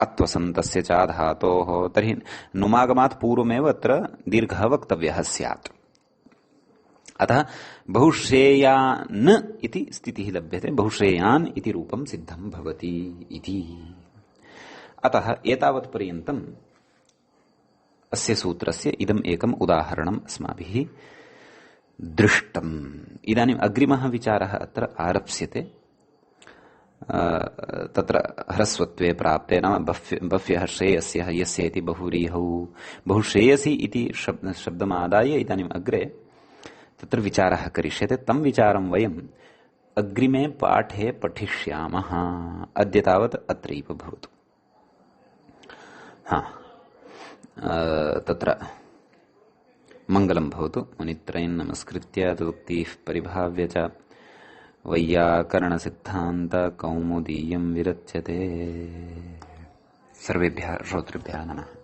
अत्वसन्तस्य च धातोः तर्हि नुमागमात् पूर्वमेव अत्र दीर्घः वक्तव्यः स्यात्। अतः बहुश्रेयान् इति स्थितिः लभ्यते बहुश्रेयान् इति रूपं सिद्धं भवति इति। अतः एतावत् पर्यन्तम् अस्य सूत्रस्य इदम् एकम् उदाहरणम् अस्माभिः दृष्टम्। इदानीम् अग्रिमः विचारः अत्र आरप्स्यते। तत्र ह्रस्वत्वे प्राप्ते नाम बह्व्यः श्रेयस्यः यस्य इति बहुव्रीहौ बहुश्रेयसी इति शब्दमादाय इदानीम् अग्रे तत्र विचारः करिष्यते। तं विचारं वयम् अग्रिमे पाठे पठिष्यामः। अद्य तावत् अत्रैव भवतु। तत्र मङ्गलं भवतु। मुनित्रयं नमस्कृत्य तदुक्तिः परिभाव्य च वैयाकरणसिद्धान्त कौमुदीयं विरच्यते। सर्वेभ्यः श्रोतृभ्यः नमः।